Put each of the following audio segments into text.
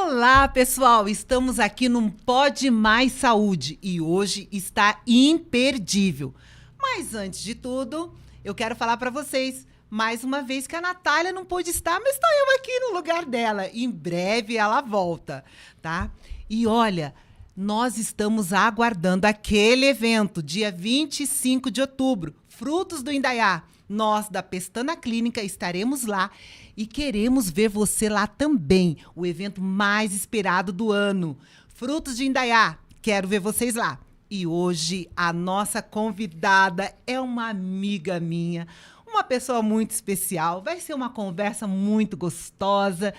Olá, pessoal! Estamos aqui num Pode Mais Saúde e hoje está imperdível. Mas antes de tudo, eu quero falar para vocês mais uma vez que a Natália não pôde estar, mas estou eu aqui no lugar dela. Em breve ela volta, tá? E olha, nós estamos aguardando aquele evento, dia 25 de outubro, Frutos do Indaiá. Nós, da Pestana Clínica, estaremos lá e queremos ver você lá também. O evento mais esperado do ano. Frutos de Indaiá. Quero ver vocês lá. E hoje a nossa convidada é uma amiga minha, uma pessoa muito especial. Vai ser uma conversa muito gostosa,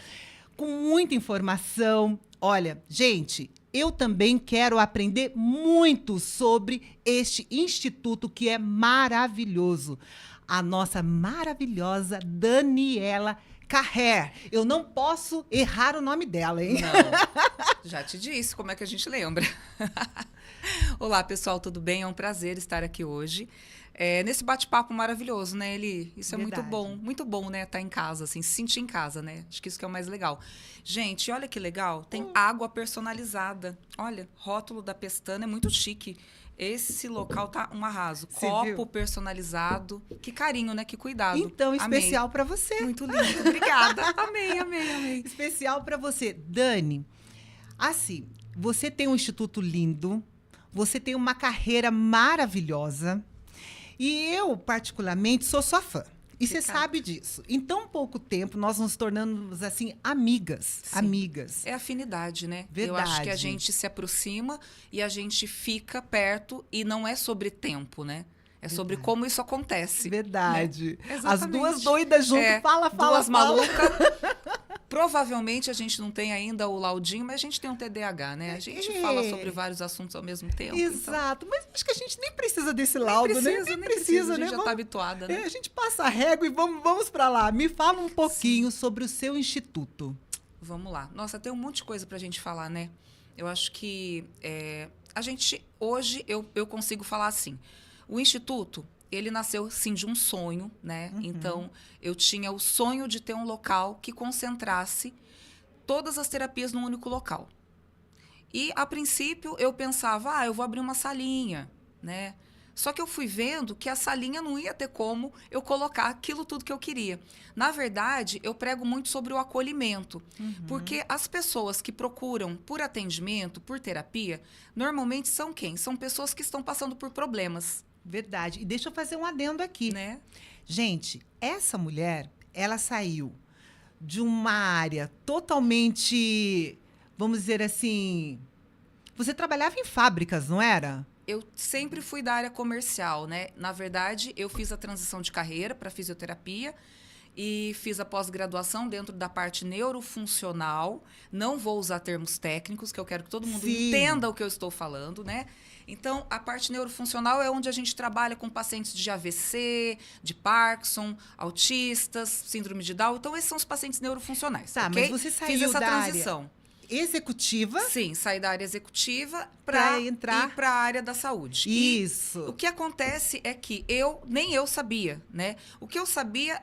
com muita informação. Olha, gente, eu também quero aprender muito sobre este instituto que é maravilhoso. A nossa maravilhosa Daniela Carrer. Eu não posso errar o nome dela, hein? Não, já te disse como é que a gente lembra. Olá, pessoal, tudo bem? É um prazer estar aqui hoje. Nesse bate-papo maravilhoso, né, Eli? Isso é muito bom, né, estar em casa, assim, se sentir em casa, né? Acho que isso que é o mais legal. Gente, olha que legal, tem água personalizada. Olha, rótulo da Pestana é muito chique. Esse local tá um arraso. Você Copo viu? personalizado. Que carinho, né? Que cuidado. Então, Amei. especial para você. Muito lindo. Obrigada. Amei. Especial para você. Dani, assim, você tem um instituto lindo, você tem uma carreira maravilhosa e eu, particularmente, sou sua fã. E você sabe disso. Em tão pouco tempo, nós nos tornamos, assim, amigas. Sim. Amigas. É afinidade, né? Verdade. Eu acho que a gente se aproxima e a gente fica perto e não é sobre tempo, né? É sobre como isso acontece. Verdade. Né? As duas doidas juntas, fala. Duas malucas. Provavelmente a gente não tem ainda o laudinho, mas a gente tem um TDAH, né? A gente fala sobre vários assuntos ao mesmo tempo. Exato. Então... Mas acho que a gente nem precisa desse laudo, né? Nem precisa, né? A gente já está habituada, né? A gente passa a régua e vamos para lá. Me fala um pouquinho sobre o seu instituto. Vamos lá. Nossa, tem um monte de coisa para a gente falar, né? Eu acho que a gente, hoje, eu consigo falar assim. O Instituto, ele nasceu, sim, de um sonho, né? Uhum. Então, eu tinha o sonho de ter um local que concentrasse todas as terapias num único local. E, a princípio, eu pensava, eu vou abrir uma salinha, né? Só que eu fui vendo que a salinha não ia ter como eu colocar aquilo tudo que eu queria. Na verdade, eu prego muito sobre o acolhimento. Uhum. Porque as pessoas que procuram por atendimento, por terapia, normalmente são quem? São pessoas que estão passando por problemas. Verdade. E deixa eu fazer um adendo aqui. Né? Gente, essa mulher, ela saiu de uma área totalmente, vamos dizer assim... Você trabalhava em fábricas, não era? Eu sempre fui da área comercial, né? Na verdade, eu fiz a transição de carreira para fisioterapia e fiz a pós-graduação dentro da parte neurofuncional. Não vou usar termos técnicos, que eu quero que todo mundo entenda o que eu estou falando, né? Então, a parte neurofuncional é onde a gente trabalha com pacientes de AVC, de Parkinson, autistas, síndrome de Down. Então, esses são os pacientes neurofuncionais. Tá, okay? Mas você saiu Fiz essa da transição. Área executiva? Sim, saí da área executiva para ir para a área da saúde. Isso. E o que acontece é que nem eu sabia, né? O que eu sabia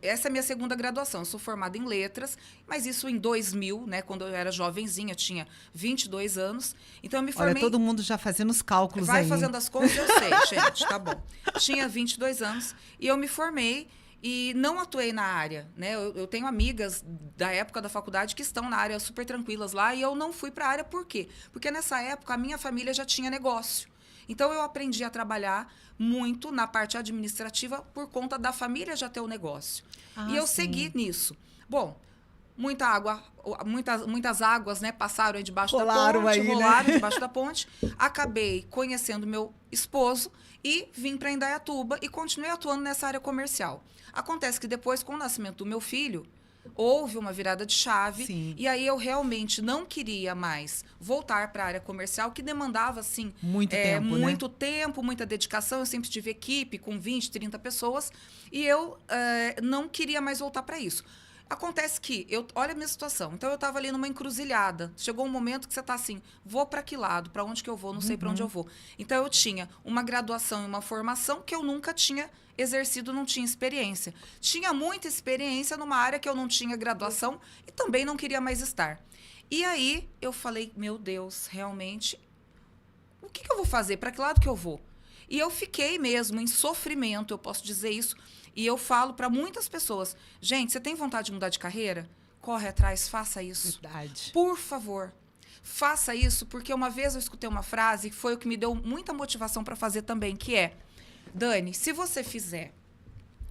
essa é a minha segunda graduação. Eu sou formada em letras, mas isso em 2000, né? Quando eu era jovenzinha, tinha 22 anos. Então eu me formei... Olha, todo mundo já fazendo os cálculos aí. Vai fazendo as contas, eu sei, gente, tá bom. Tinha 22 anos e eu me formei. E não atuei na área, né? Eu tenho amigas da época da faculdade que estão na área super tranquilas lá e eu não fui para a área por quê? Porque nessa época a minha família já tinha negócio. Então eu aprendi a trabalhar muito na parte administrativa por conta da família já ter o negócio. E eu segui nisso. Bom, muitas águas, né, passaram debaixo da ponte, rolaram debaixo da ponte. Acabei conhecendo meu esposo e vim para Indaiatuba e continuei atuando nessa área comercial. Acontece que depois, com o nascimento do meu filho, houve uma virada de chave. Sim. E aí eu realmente não queria mais voltar para a área comercial, que demandava, assim, muito tempo, muita dedicação. Eu sempre tive equipe com 20, 30 pessoas e eu não queria mais voltar para isso. Acontece que, olha a minha situação, então eu estava ali numa encruzilhada, chegou um momento que você está assim, vou para que lado, para onde que eu vou, não sei para onde eu vou. Então eu tinha uma graduação e uma formação que eu nunca tinha exercido, não tinha experiência. Tinha muita experiência numa área que eu não tinha graduação e também não queria mais estar. E aí eu falei, meu Deus, realmente, o que eu vou fazer? Para que lado que eu vou? E eu fiquei mesmo em sofrimento, eu posso dizer isso. E eu falo para muitas pessoas, gente, você tem vontade de mudar de carreira? Corre atrás, faça isso. Verdade. Por favor, faça isso, porque uma vez eu escutei uma frase que foi o que me deu muita motivação para fazer também, que é, Dani, se você fizer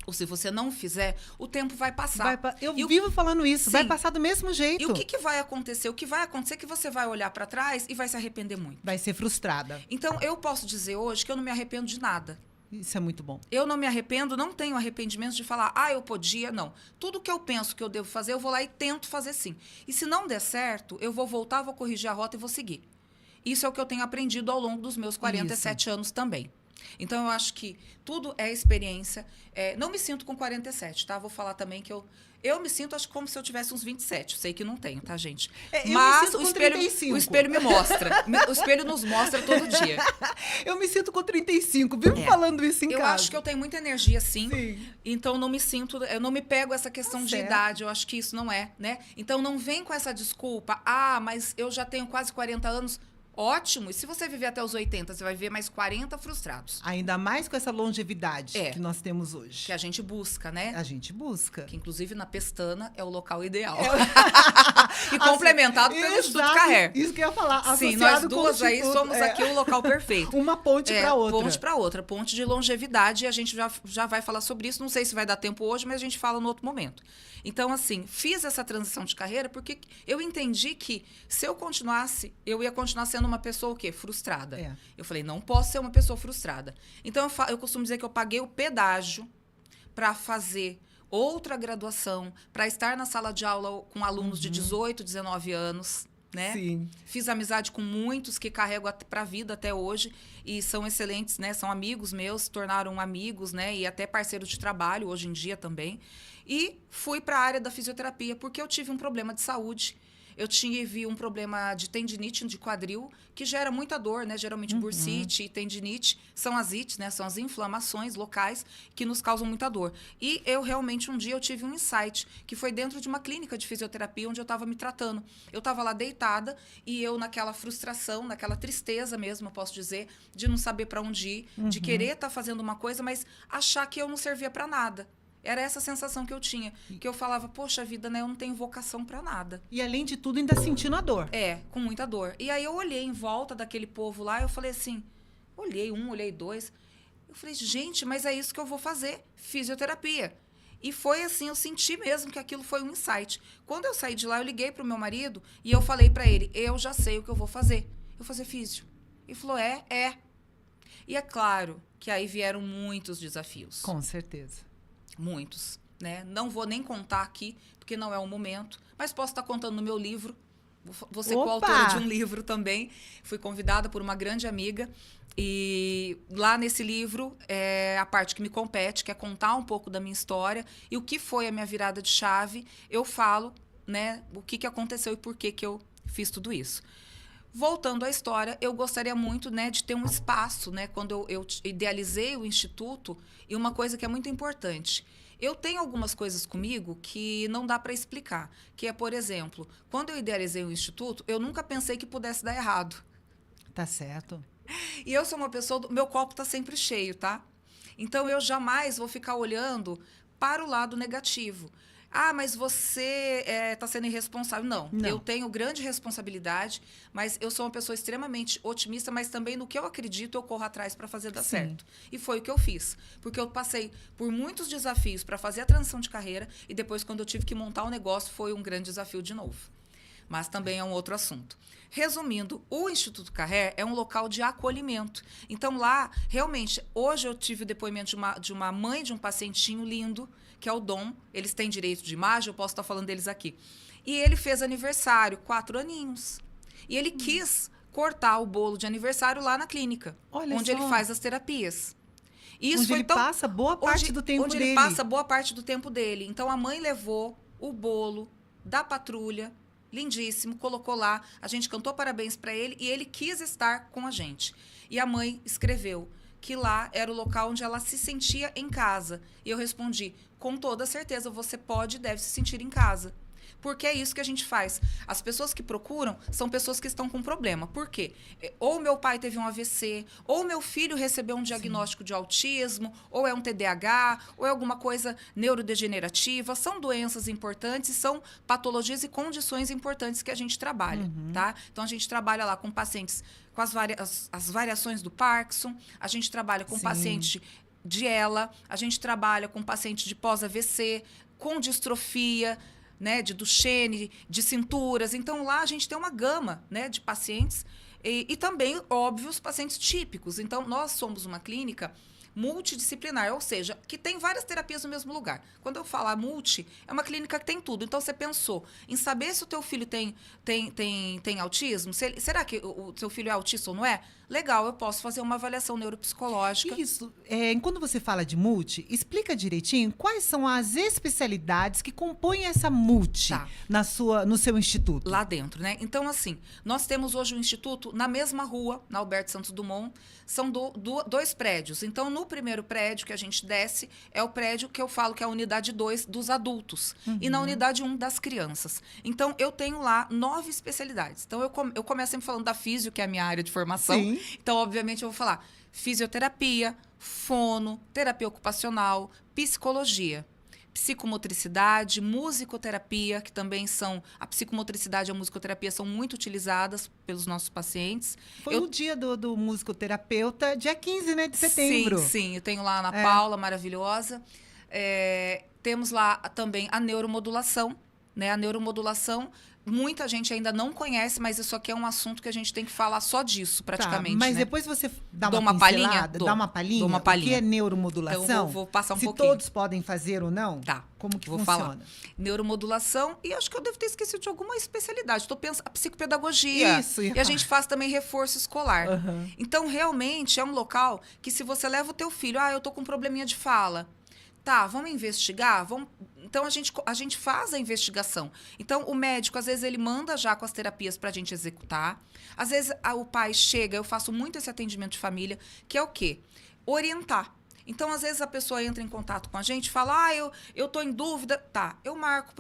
ou se você não fizer, o tempo vai passar. Eu vivo falando isso, Sim. vai passar do mesmo jeito. E o que vai acontecer? O que vai acontecer é que você vai olhar para trás e vai se arrepender muito. Vai ser frustrada. Então, eu posso dizer hoje que eu não me arrependo de nada. Isso é muito bom. Eu não me arrependo, não tenho arrependimento de falar, eu podia, não. Tudo que eu penso que eu devo fazer, eu vou lá e tento fazer sim. E se não der certo, eu vou voltar, vou corrigir a rota e vou seguir. Isso é o que eu tenho aprendido ao longo dos meus 47 anos também. Então, eu acho que tudo é experiência. Não me sinto com 47, tá? Vou falar também que eu me sinto, acho, como se eu tivesse uns 27. Eu sei que não tenho, tá, gente? Mas o espelho me mostra. O espelho nos mostra todo dia. Eu me sinto com 35, vivo falando isso em casa. Eu acho que eu tenho muita energia, sim. Sim. Então, não me sinto... Eu não me pego essa questão de idade. Eu acho que isso não é, né? Então, não vem com essa desculpa. Mas eu já tenho quase 40 anos... Ótimo. E se você viver até os 80, você vai viver mais 40 frustrados. Ainda mais com essa longevidade que nós temos hoje. Que a gente busca, né? A gente busca. Que, inclusive, na pestana é o local ideal. E complementado pelo Instituto Carrer. Isso que eu ia falar. Sim, nós duas aí somos aqui o local perfeito. Uma ponte para outra. Ponte para outra. Ponte de longevidade. E a gente já vai falar sobre isso. Não sei se vai dar tempo hoje, mas a gente fala no outro momento. Então, assim, fiz essa transição de carreira porque eu entendi que se eu continuasse, eu ia continuar sendo uma pessoa o quê? Frustrada. Eu falei, não posso ser uma pessoa frustrada. Então, eu costumo dizer que eu paguei o pedágio para fazer outra graduação, para estar na sala de aula com alunos de 18, 19 anos, né? Sim. Fiz amizade com muitos que carrego para a vida até hoje e são excelentes, né? São amigos meus, se tornaram amigos, né? E até parceiros de trabalho hoje em dia também. E fui para a área da fisioterapia porque eu tive um problema de saúde. Eu tive um problema de tendinite de quadril, que gera muita dor, né? Geralmente bursite e tendinite são as ites, né? São as inflamações locais que nos causam muita dor. E eu realmente, um dia, eu tive um insight, que foi dentro de uma clínica de fisioterapia, onde eu estava me tratando. Eu estava lá deitada e eu naquela frustração, naquela tristeza mesmo, eu posso dizer, de não saber para onde ir, de querer estar fazendo uma coisa, mas achar que eu não servia para nada. Era essa sensação que eu tinha. Que eu falava, poxa vida, né? Eu não tenho vocação pra nada. E além de tudo, ainda sentindo a dor. Com muita dor. E aí eu olhei em volta daquele povo lá, eu falei assim, olhei um, olhei dois. Eu falei, gente, mas é isso que eu vou fazer, fisioterapia. E foi assim, eu senti mesmo que aquilo foi um insight. Quando eu saí de lá, eu liguei pro meu marido e eu falei pra ele, eu já sei o que eu vou fazer. Eu vou fazer físio. Ele falou, é. E é claro que aí vieram muitos desafios. Com certeza. Muitos, né? Não vou nem contar aqui, porque não é o momento, mas posso estar contando no meu livro. Vou ser coautora de um livro também. Fui convidada por uma grande amiga e lá nesse livro é a parte que me compete, que é contar um pouco da minha história e o que foi a minha virada de chave. Eu falo, né, o que aconteceu e por que eu fiz tudo isso. Voltando à história, eu gostaria muito, né, de ter um espaço, né, quando eu idealizei o Instituto, e uma coisa que é muito importante. Eu tenho algumas coisas comigo que não dá para explicar, que é, por exemplo, quando eu idealizei o Instituto, eu nunca pensei que pudesse dar errado. Tá certo. E eu sou uma pessoa, meu copo tá sempre cheio, tá? Então, eu jamais vou ficar olhando para o lado negativo. Mas você está sendo irresponsável. Não, eu tenho grande responsabilidade, mas eu sou uma pessoa extremamente otimista, mas também no que eu acredito, eu corro atrás para fazer dar certo. E foi o que eu fiz. Porque eu passei por muitos desafios para fazer a transição de carreira e depois, quando eu tive que montar o negócio, foi um grande desafio de novo. Mas também é um outro assunto. Resumindo, o Instituto Carrer é um local de acolhimento. Então, lá, realmente, hoje eu tive o depoimento de uma mãe de um pacientinho lindo, que é o Dom. Eles têm direito de imagem, eu posso estar falando deles aqui. E ele fez aniversário, 4 aninhos. E ele quis cortar o bolo de aniversário lá na clínica, onde ele faz as terapias. Isso onde ele passa boa parte do tempo dele. Onde ele passa boa parte do tempo dele. Então, a mãe levou o bolo da patrulha, lindíssimo, colocou lá, a gente cantou parabéns para ele e ele quis estar com a gente. E a mãe escreveu que lá era o local onde ela se sentia em casa. E eu respondi, com toda certeza, você pode e deve se sentir em casa. Porque é isso que a gente faz. As pessoas que procuram são pessoas que estão com problema. Por quê? Ou meu pai teve um AVC, ou meu filho recebeu um diagnóstico de autismo, ou é um TDAH, ou é alguma coisa neurodegenerativa. São doenças importantes, são patologias e condições importantes que a gente trabalha, tá? Então, a gente trabalha lá com pacientes com as variações do Parkinson, a gente trabalha com paciente de ELA, a gente trabalha com paciente de pós-AVC, com distrofia, né, de Duchenne, de cinturas. Então, lá a gente tem uma gama, né, de pacientes e também, óbvio, os pacientes típicos. Então, nós somos uma clínica multidisciplinar, ou seja, que tem várias terapias no mesmo lugar. Quando eu falar multi, é uma clínica que tem tudo. Então, você pensou em saber se o teu filho tem autismo? Será que o seu filho é autista ou não é? Legal, eu posso fazer uma avaliação neuropsicológica. Isso. Quando você fala de multi, explica direitinho quais são as especialidades que compõem essa multi no seu instituto. Lá dentro, né? Então, assim, nós temos hoje o instituto na mesma rua, na Alberto Santos Dumont. São dois prédios. Então, no primeiro prédio que a gente desce, é o prédio que eu falo que é a unidade 2 dos adultos. E na unidade 1 das crianças. Então, eu tenho lá 9 especialidades. Então, eu começo sempre falando da físio, que é a minha área de formação. Sim. Então, obviamente, eu vou falar fisioterapia, fono, terapia ocupacional, psicologia, psicomotricidade, musicoterapia, que também são... A psicomotricidade e a musicoterapia são muito utilizadas pelos nossos pacientes. Foi o dia do musicoterapeuta, dia 15, né, de setembro. Sim. Eu tenho lá a Ana Paula, maravilhosa. Temos lá também a neuromodulação, né? A neuromodulação... Muita gente ainda não conhece, mas isso aqui é um assunto que a gente tem que falar só disso, praticamente. Mas né? depois você dá Dou uma palhinha? dá uma palhinha. Dou uma palhinha. O que é neuromodulação? Então, eu vou passar um pouquinho. Se todos podem fazer ou não? Tá. Como que vou funciona? Falar. Neuromodulação, e acho que eu devo ter esquecido de alguma especialidade. Estou pensando, a psicopedagogia. Isso. E a gente faz também reforço escolar. Então, realmente, é um local que se você leva o teu filho, eu tô com um probleminha de fala. Tá, vamos investigar? Então, a gente faz a investigação. Então, o médico, às vezes, ele manda já com as terapias para a gente executar. Às vezes, o pai chega, eu faço muito esse atendimento de família, que é o quê? Orientar. Então, às vezes, a pessoa entra em contato com a gente e fala, eu tô em dúvida. Tá, eu marco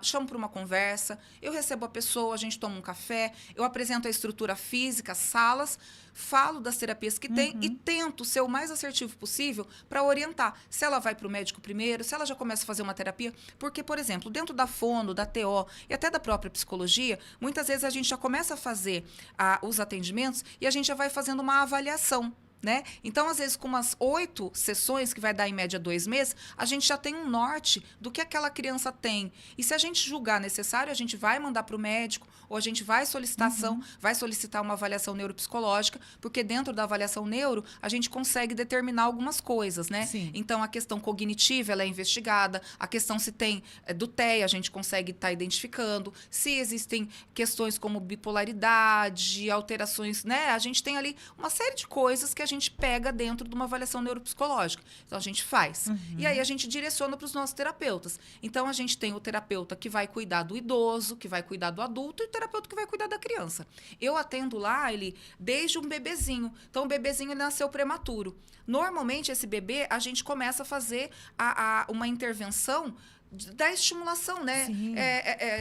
chamo para uma conversa, eu recebo a pessoa, a gente toma um café, eu apresento a estrutura física, as salas, falo das terapias que tem e tento ser o mais assertivo possível para orientar. Se ela vai para o médico primeiro, se ela já começa a fazer uma terapia. Porque, por exemplo, dentro da fono, da TO e até da própria psicologia, muitas vezes a gente já começa a fazer os atendimentos e a gente já vai fazendo uma avaliação. Né? Então, às vezes, com umas 8 sessões, que vai dar em média 2 meses, a gente já tem um norte do que aquela criança tem. E se a gente julgar necessário, a gente vai mandar para o médico, ou a gente vai solicitar uma avaliação neuropsicológica, porque dentro da avaliação neuro, a gente consegue determinar algumas coisas, né? Sim. Então, a questão cognitiva, ela é investigada, a questão se tem do TEA, a gente consegue estar identificando, se existem questões como bipolaridade, alterações, né? A gente tem ali uma série de coisas que a gente pega dentro de uma avaliação neuropsicológica. Então, a gente faz. E aí, a gente direciona para os nossos terapeutas. Então, a gente tem o terapeuta que vai cuidar do idoso, que vai cuidar do adulto, e o terapeuta que vai cuidar da criança. Eu atendo lá, ele, desde um bebezinho. Então, o bebezinho, ele nasceu prematuro. Normalmente, esse bebê, a gente começa a fazer uma intervenção da estimulação, né?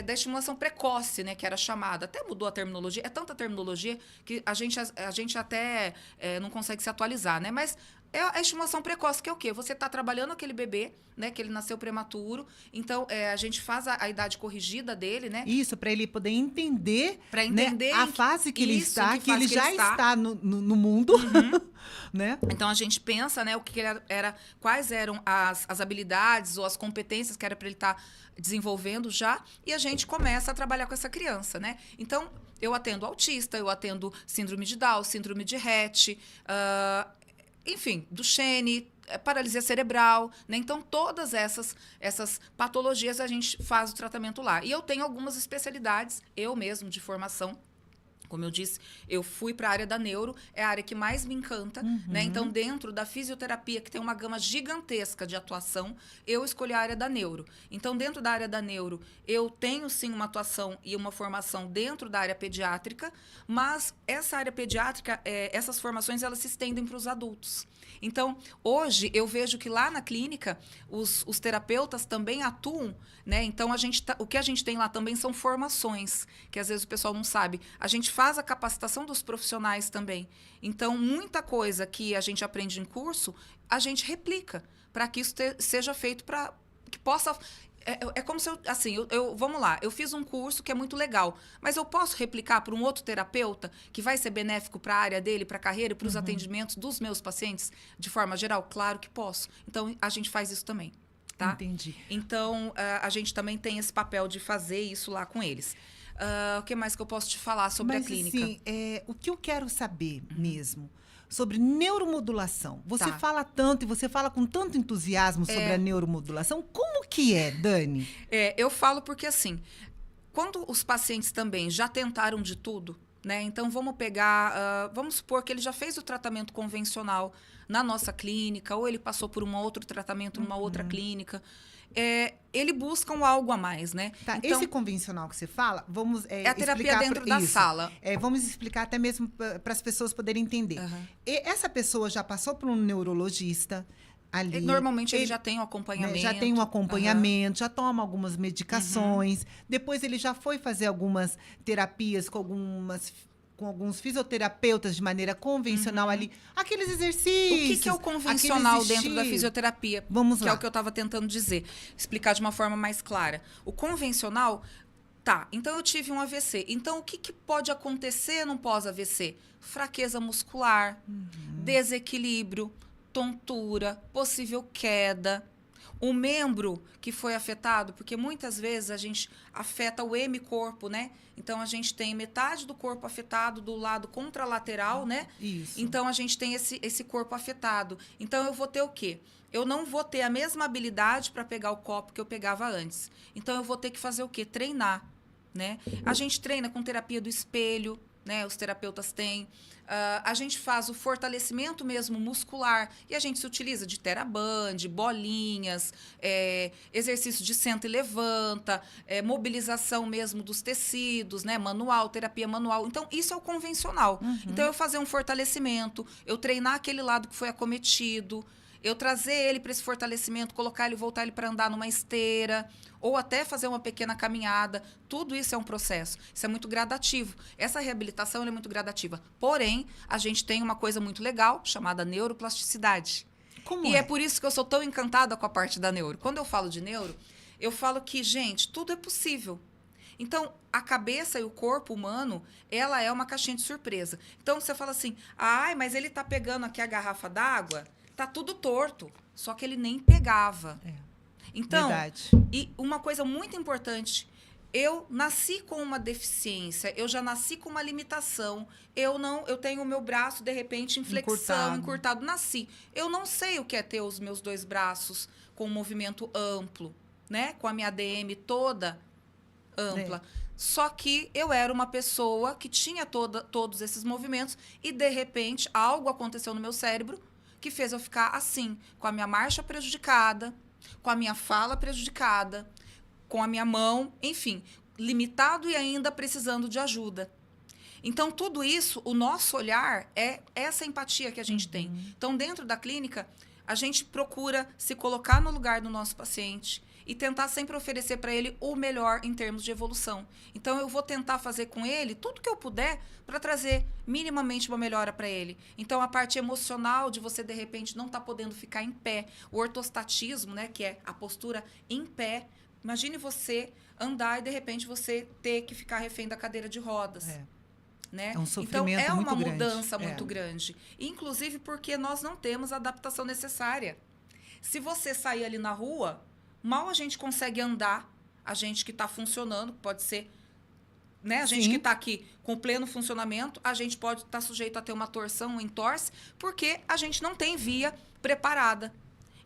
Da estimulação precoce, né? Que era chamada. Até mudou a terminologia. É tanta terminologia que a gente até não consegue se atualizar, né? Mas é a estimulação precoce, que é o quê? Você está trabalhando aquele bebê, né? Que ele nasceu prematuro. Então, a gente faz a idade corrigida dele, né? Isso, para ele poder entender, para entender, né, a fase que ele está, que ele já está no mundo. Né? Então, a gente pensa, né, o que era, quais eram as habilidades ou as competências que era para ele estar desenvolvendo já, e a gente começa a trabalhar com essa criança, né? Então, eu atendo autista, eu atendo síndrome de Down, síndrome de Rett, enfim, Duchenne, paralisia cerebral, né? Então, todas essas patologias a gente faz o tratamento lá. E eu tenho algumas especialidades, eu mesmo, de formação. Como eu disse, eu fui para a área da neuro, é a área que mais me encanta, né? Então, dentro da fisioterapia, que tem uma gama gigantesca de atuação, eu escolhi a área da neuro. Então, dentro da área da neuro, eu tenho, sim, uma atuação e uma formação dentro da área pediátrica, mas essa área pediátrica, essas formações, elas se estendem para os adultos. Então, hoje, eu vejo que lá na clínica, os terapeutas também atuam, né? Então, o que a gente tem lá também são formações, que às vezes o pessoal não sabe. A gente faz a capacitação dos profissionais também. Então, muita coisa que a gente aprende em curso, a gente replica, para que isso seja feito para que possa... É como se eu, assim, vamos lá, eu fiz um curso que é muito legal, mas eu posso replicar para um outro terapeuta que vai ser benéfico para a área dele, para a carreira, para os atendimentos dos meus pacientes, de forma geral? Claro que posso. Então, a gente faz isso também, tá? Entendi. Então, a gente também tem esse papel de fazer isso lá com eles. O que mais que eu posso te falar sobre a clínica? Assim, o que eu quero saber mesmo sobre neuromodulação. Você Tá. fala tanto e você fala com tanto entusiasmo sobre a neuromodulação. Como que é, Dani? Eu falo porque, assim, quando os pacientes também já tentaram de tudo, né? Então, vamos pegar... vamos supor que ele já fez o tratamento convencional na nossa clínica, ou ele passou por um outro tratamento numa outra clínica. Ele busca algo a mais, né? Tá, então, esse convencional que você fala, vamos é a terapia explicar dentro da sala. Vamos explicar até mesmo para as pessoas poderem entender. E essa pessoa já passou por um neurologista ali. Normalmente ele já tem um acompanhamento. Né, já tem um acompanhamento, já toma algumas medicações. Depois ele já foi fazer algumas terapias com alguns fisioterapeutas de maneira convencional ali. Aqueles exercícios. O que é o convencional aqueles dentro da estilos. fisioterapia? Vamos que lá. é o que eu estava tentando dizer. Explicar de uma forma mais clara. O convencional... Tá, então eu tive um AVC. Então, o que pode acontecer num pós-AVC? Fraqueza muscular, desequilíbrio, tontura, possível queda. O membro que foi afetado, porque muitas vezes a gente afeta o hemicorpo, né? Então, a gente tem metade do corpo afetado do lado contralateral, né? Isso. Então, a gente tem esse corpo afetado. Então, eu vou ter o quê? Eu não vou ter a mesma habilidade para pegar o copo que eu pegava antes. Então, eu vou ter que fazer o quê? Treinar, né? A gente treina com terapia do espelho, né? Os terapeutas têm. A gente faz o fortalecimento mesmo muscular e a gente se utiliza de TheraBand, bolinhas, exercício de senta e levanta, mobilização mesmo dos tecidos, né? Manual, terapia manual. Então, isso é o convencional. Então, eu fazer um fortalecimento, eu treinar aquele lado que foi acometido, eu trazer ele para esse fortalecimento, colocar ele, voltar ele para andar numa esteira, ou até fazer uma pequena caminhada. Tudo isso é um processo. Isso é muito gradativo. Essa reabilitação é muito gradativa. Porém, a gente tem uma coisa muito legal chamada neuroplasticidade. Como E é por isso que eu sou tão encantada com a parte da neuro. Quando eu falo de neuro, eu falo que, gente, tudo é possível. Então, a cabeça e o corpo humano, ela é uma caixinha de surpresa. Então, você fala assim, mas ele tá pegando aqui a garrafa d'água... Tá tudo torto, só que ele nem pegava. Então, verdade. E uma coisa muito importante, eu nasci com uma deficiência, eu já nasci com uma limitação, eu tenho o meu braço, de repente, em flexão, encurtado, nasci. Eu não sei o que é ter os meus dois braços com um movimento amplo, né? Com a minha ADM toda ampla. Só que eu era uma pessoa que tinha todos esses movimentos e, de repente, algo aconteceu no meu cérebro que fez eu ficar assim, com a minha marcha prejudicada, com a minha fala prejudicada, com a minha mão, enfim, limitado e ainda precisando de ajuda. Então, tudo isso, o nosso olhar é essa empatia que a gente tem. Então, dentro da clínica, a gente procura se colocar no lugar do nosso paciente e tentar sempre oferecer para ele o melhor em termos de evolução. Então, eu vou tentar fazer com ele tudo que eu puder para trazer minimamente uma melhora para ele. Então, a parte emocional de você, de repente, não estar podendo ficar em pé. O ortostatismo, né, que é a postura em pé. Imagine você andar e, de repente, você ter que ficar refém da cadeira de rodas. Né? É um sofrimento então, muito grande. É uma mudança muito grande. Inclusive porque nós não temos a adaptação necessária. Se você sair ali na rua, mal a gente consegue andar, a gente que está funcionando, pode ser, né? A gente que está aqui com pleno funcionamento, a gente pode estar sujeito a ter uma torção, um entorse, porque a gente não tem via preparada.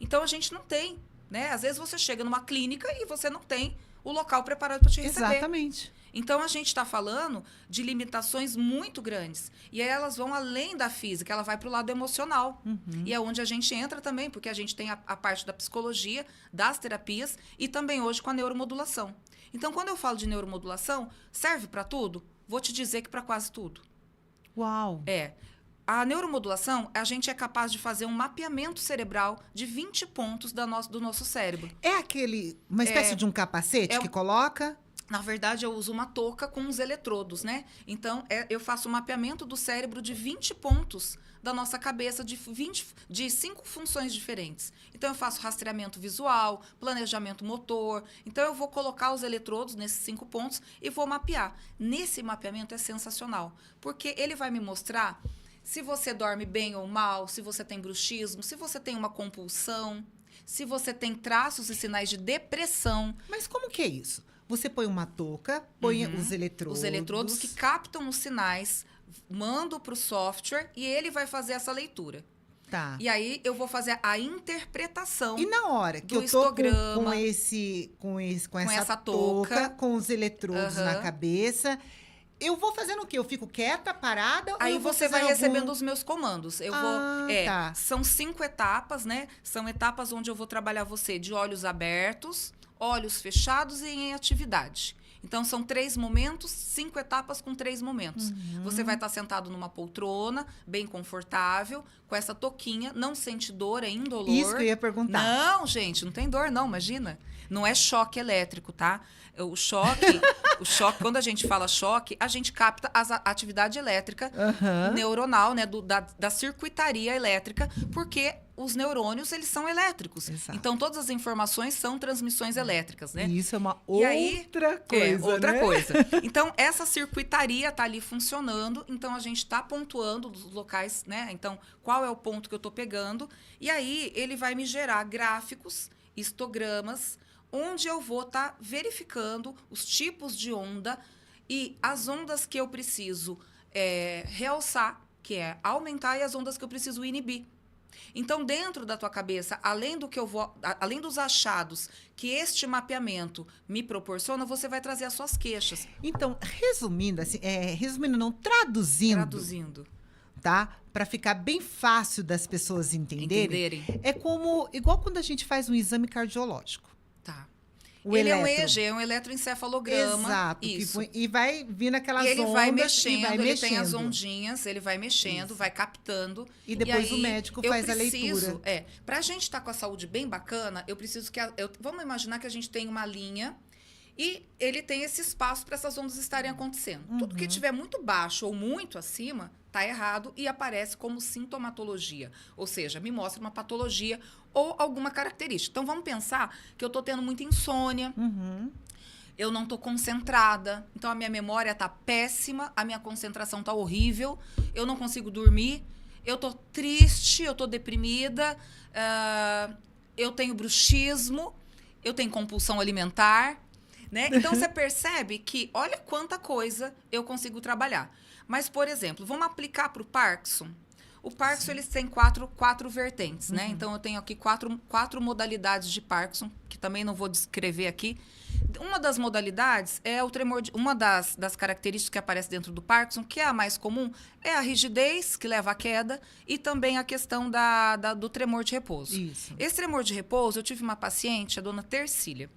Então, a gente não tem, né? Às vezes você chega numa clínica e você não tem o local preparado para te receber. Exatamente. Então, a gente está falando de limitações muito grandes. E aí elas vão além da física, ela vai para o lado emocional. E é onde a gente entra também, porque a gente tem a parte da psicologia, das terapias e também hoje com a neuromodulação. Então, quando eu falo de neuromodulação, serve para tudo? Vou te dizer que para quase tudo. Uau! A neuromodulação, a gente é capaz de fazer um mapeamento cerebral de 20 pontos do nosso cérebro. É uma espécie de um capacete que coloca? Na verdade, eu uso uma touca com uns eletrodos, né? Então, eu faço um mapeamento do cérebro de 20 pontos da nossa cabeça, de 5 funções diferentes. Então, eu faço rastreamento visual, planejamento motor. Então, eu vou colocar os eletrodos nesses 5 pontos e vou mapear. Nesse mapeamento é sensacional, porque ele vai me mostrar se você dorme bem ou mal, se você tem bruxismo, se você tem uma compulsão, se você tem traços e sinais de depressão. Mas como que é isso? Você põe uma touca, põe os eletrodos. Os eletrodos que captam os sinais, mando para o software e ele vai fazer essa leitura. Tá. E aí eu vou fazer a interpretação. E na hora que eu tô com essa touca, com os eletrodos na cabeça, eu vou fazendo o quê? Eu fico quieta, parada? Aí você vai recebendo os meus comandos. Tá. São 5 etapas, né? São etapas onde eu vou trabalhar você de olhos abertos, olhos fechados e em atividade. Então, são 3 momentos, 5 etapas com 3 momentos. Você vai estar sentado numa poltrona, bem confortável, com essa touquinha, não sente dor, é indolor. Isso que eu ia perguntar. Não, gente, não tem dor, não, imagina. Não é choque elétrico, tá? O choque, quando a gente fala choque, a gente capta a atividade elétrica neuronal, né? Da circuitaria elétrica, porque os neurônios, eles são elétricos. Exato. Então, todas as informações são transmissões elétricas, né? E isso é uma outra coisa, outra coisa. Então, essa circuitaria está ali funcionando, então a gente está pontuando os locais, né? Então, qual é o ponto que eu estou pegando? E aí, ele vai me gerar gráficos, histogramas, onde eu vou estar verificando os tipos de onda e as ondas que eu preciso realçar, que é aumentar, e as ondas que eu preciso inibir. Então, dentro da tua cabeça, além dos achados que este mapeamento me proporciona, você vai trazer as suas queixas. Então, resumindo, assim, traduzindo, tá? Para ficar bem fácil das pessoas entenderem. É igual quando a gente faz um exame cardiológico. Tá. Ele é um EEG, é um eletroencefalograma. Exato. Isso. E vai vindo aquelas ondas. Ele vai mexendo, e vai ele mexendo. tem as ondinhas, ele vai mexendo, Isso. vai captando. E depois aí, o médico faz a leitura. Pra gente estar com a saúde bem bacana, eu preciso que... vamos imaginar que a gente tem uma linha e ele tem esse espaço para essas ondas estarem acontecendo. Tudo que estiver muito baixo ou muito acima, tá errado e aparece como sintomatologia. Ou seja, me mostra uma patologia ou alguma característica. Então, vamos pensar que eu tô tendo muita insônia, eu não tô concentrada, então a minha memória tá péssima, a minha concentração tá horrível, eu não consigo dormir, eu tô triste, eu tô deprimida, eu tenho bruxismo, eu tenho compulsão alimentar, né? Então, você percebe que, olha quanta coisa eu consigo trabalhar. Mas, por exemplo, vamos aplicar para o Parkinson. O Parkinson, eles têm quatro vertentes, né? Então, eu tenho aqui quatro modalidades de Parkinson, que também não vou descrever aqui. Uma das modalidades é o tremor... Uma das características que aparece dentro do Parkinson, que é a mais comum, é a rigidez, que leva à queda, e também a questão do tremor de repouso. Isso. Esse tremor de repouso, eu tive uma paciente, a dona Tercília.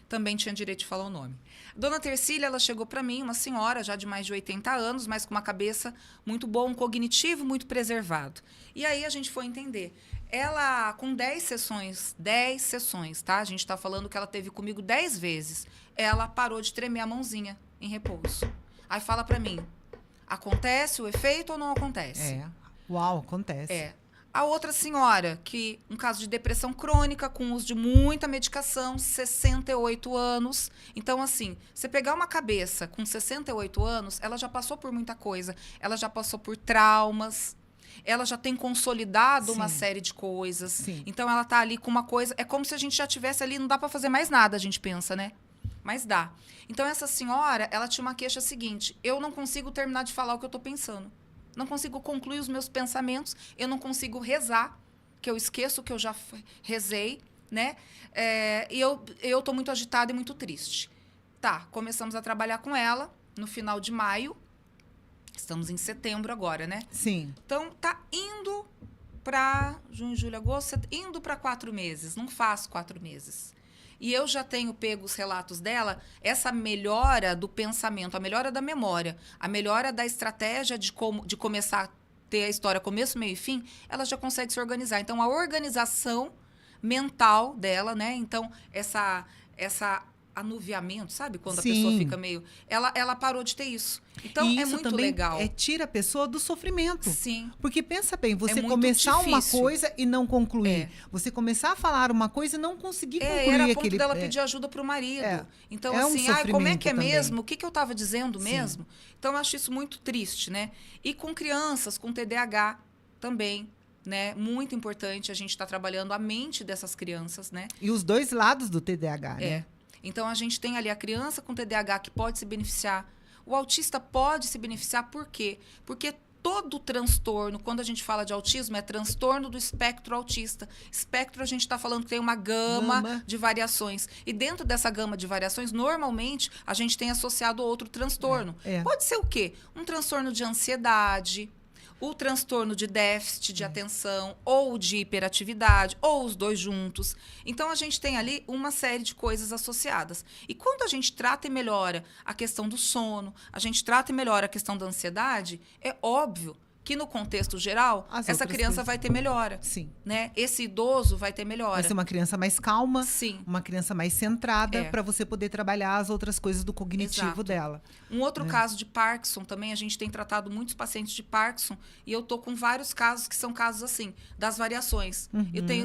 Também tinha direito de falar o nome. Dona Tercília, ela chegou para mim, uma senhora já de mais de 80 anos, mas com uma cabeça muito boa, um cognitivo muito preservado. E aí a gente foi entender. Ela, com 10 sessões, tá? A gente está falando que ela teve comigo 10 vezes. Ela parou de tremer a mãozinha em repouso. Aí fala para mim, acontece o efeito ou não acontece? Uau, acontece. A outra senhora, que um caso de depressão crônica, com uso de muita medicação, 68 anos. Então, assim, você pegar uma cabeça com 68 anos, ela já passou por muita coisa. Ela já passou por traumas. Ela já tem consolidado uma série de coisas. Sim. Então, ela tá ali com uma coisa... É como se a gente já tivesse ali, não dá para fazer mais nada, a gente pensa, né? Mas dá. Então, essa senhora, ela tinha uma queixa seguinte. Eu não consigo terminar de falar o que eu tô pensando. Não consigo concluir os meus pensamentos, eu não consigo rezar, que eu esqueço que eu já rezei, né? E eu tô muito agitada e muito triste. Tá, começamos a trabalhar com ela no final de maio. Estamos em setembro agora, né? Sim. Então, tá indo para junho, julho, agosto, indo para 4 meses. Não faz 4 meses. E eu já tenho pego os relatos dela, essa melhora do pensamento, a melhora da memória, a melhora da estratégia de começar ter a história começo, meio e fim, ela já consegue se organizar. Então, a organização mental dela, né? Então, essa anuviamento, sabe? Quando a pessoa fica meio... Ela parou de ter isso. Então, e é isso muito também legal. tira a pessoa do sofrimento. Sim. Porque pensa bem, você muito começar uma difícil. coisa e não concluir. É. Você começar a falar uma coisa e não conseguir concluir Era a ponto aquele... dela pedir ajuda para o marido. Então, É um assim, como é sofrimento que é também. mesmo? O que eu estava dizendo mesmo? Então, eu acho isso muito triste, né? E com crianças, com TDAH também, né? Muito importante a gente estar trabalhando a mente dessas crianças, né? E os dois lados do TDAH, né? Então, a gente tem ali a criança com TDAH que pode se beneficiar. O autista pode se beneficiar por quê? Porque todo transtorno, quando a gente fala de autismo, é transtorno do espectro autista. Espectro, a gente está falando que tem uma gama de variações. E dentro dessa gama de variações, normalmente, a gente tem associado outro transtorno. Pode ser o quê? Um transtorno de ansiedade, o transtorno de déficit de atenção, ou de hiperatividade, ou os dois juntos. Então, a gente tem ali uma série de coisas associadas. E quando a gente trata e melhora a questão do sono, a gente trata e melhora a questão da ansiedade, é óbvio que no contexto geral, essa criança vai ter melhora. Sim. Né? Esse idoso vai ter melhora. Vai ser uma criança mais calma, Sim. uma criança mais centrada, para você poder trabalhar as outras coisas do cognitivo dela. Um outro caso de Parkinson também, a gente tem tratado muitos pacientes de Parkinson, e eu tô com vários casos que são casos assim, das variações.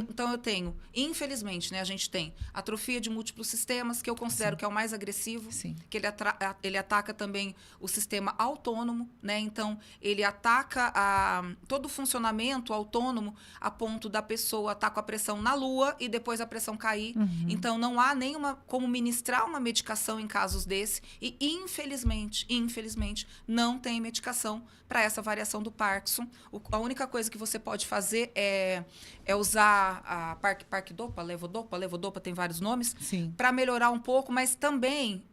Então eu tenho, infelizmente, né, a gente tem atrofia de múltiplos sistemas, que eu considero que é o mais agressivo, que ele ataca também o sistema autônomo, né? Então ele ataca todo o funcionamento autônomo a ponto da pessoa estar com a pressão na lua e depois a pressão cair. Então, não há nenhuma como ministrar uma medicação em casos desse. E, infelizmente, não tem medicação para essa variação do Parkinson. A única coisa que você pode fazer é usar a Parquidopa, Levodopa, tem vários nomes, para melhorar um pouco, mas também,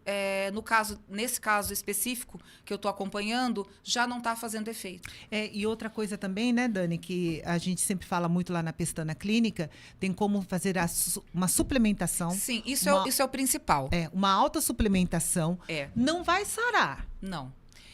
nesse caso específico que eu estou acompanhando, já não está fazendo efeito. E outra coisa também, né, Dani, que a gente sempre fala muito lá na Pestana Clínica, tem como fazer uma suplementação. Sim, isso é o principal. Uma alta suplementação. Não vai sarar. Não.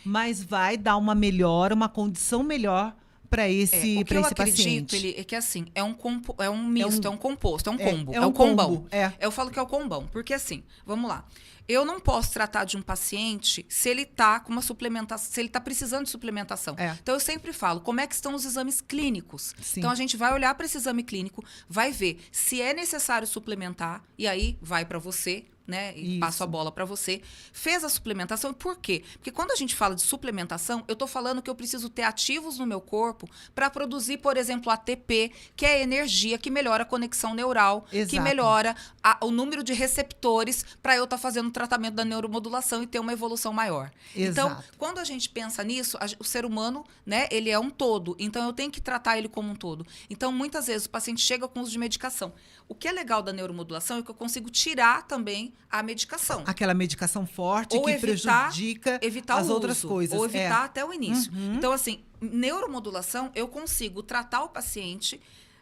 Mas vai dar uma melhora, uma condição melhor para esse paciente. O que eu acredito é que, assim, é um misto, é um composto, é um combo. É um combão. Eu falo que é o combão, porque, assim, vamos lá. Eu não posso tratar de um paciente se ele está com uma suplementação, se ele está precisando de suplementação. Então, eu sempre falo, como é que estão os exames clínicos? Então, a gente vai olhar para esse exame clínico, vai ver se é necessário suplementar, e aí vai para você, né? E passo a bola para você. Fez a suplementação. Por quê? Porque quando a gente fala de suplementação, eu estou falando que eu preciso ter ativos no meu corpo para produzir, por exemplo, ATP, que é a energia que melhora a conexão neural, que melhora o número de receptores para eu estar fazendo o tratamento da neuromodulação e ter uma evolução maior. Então, quando a gente pensa nisso, o ser humano, né, ele é um todo. Então, eu tenho que tratar ele como um todo. Então, muitas vezes, o paciente chega com uso de medicação. O que é legal da neuromodulação é que eu consigo tirar também a medicação. Aquela medicação forte ou que prejudica as outras coisas. Ou evitar até o início. Então, assim, neuromodulação, eu consigo tratar o paciente,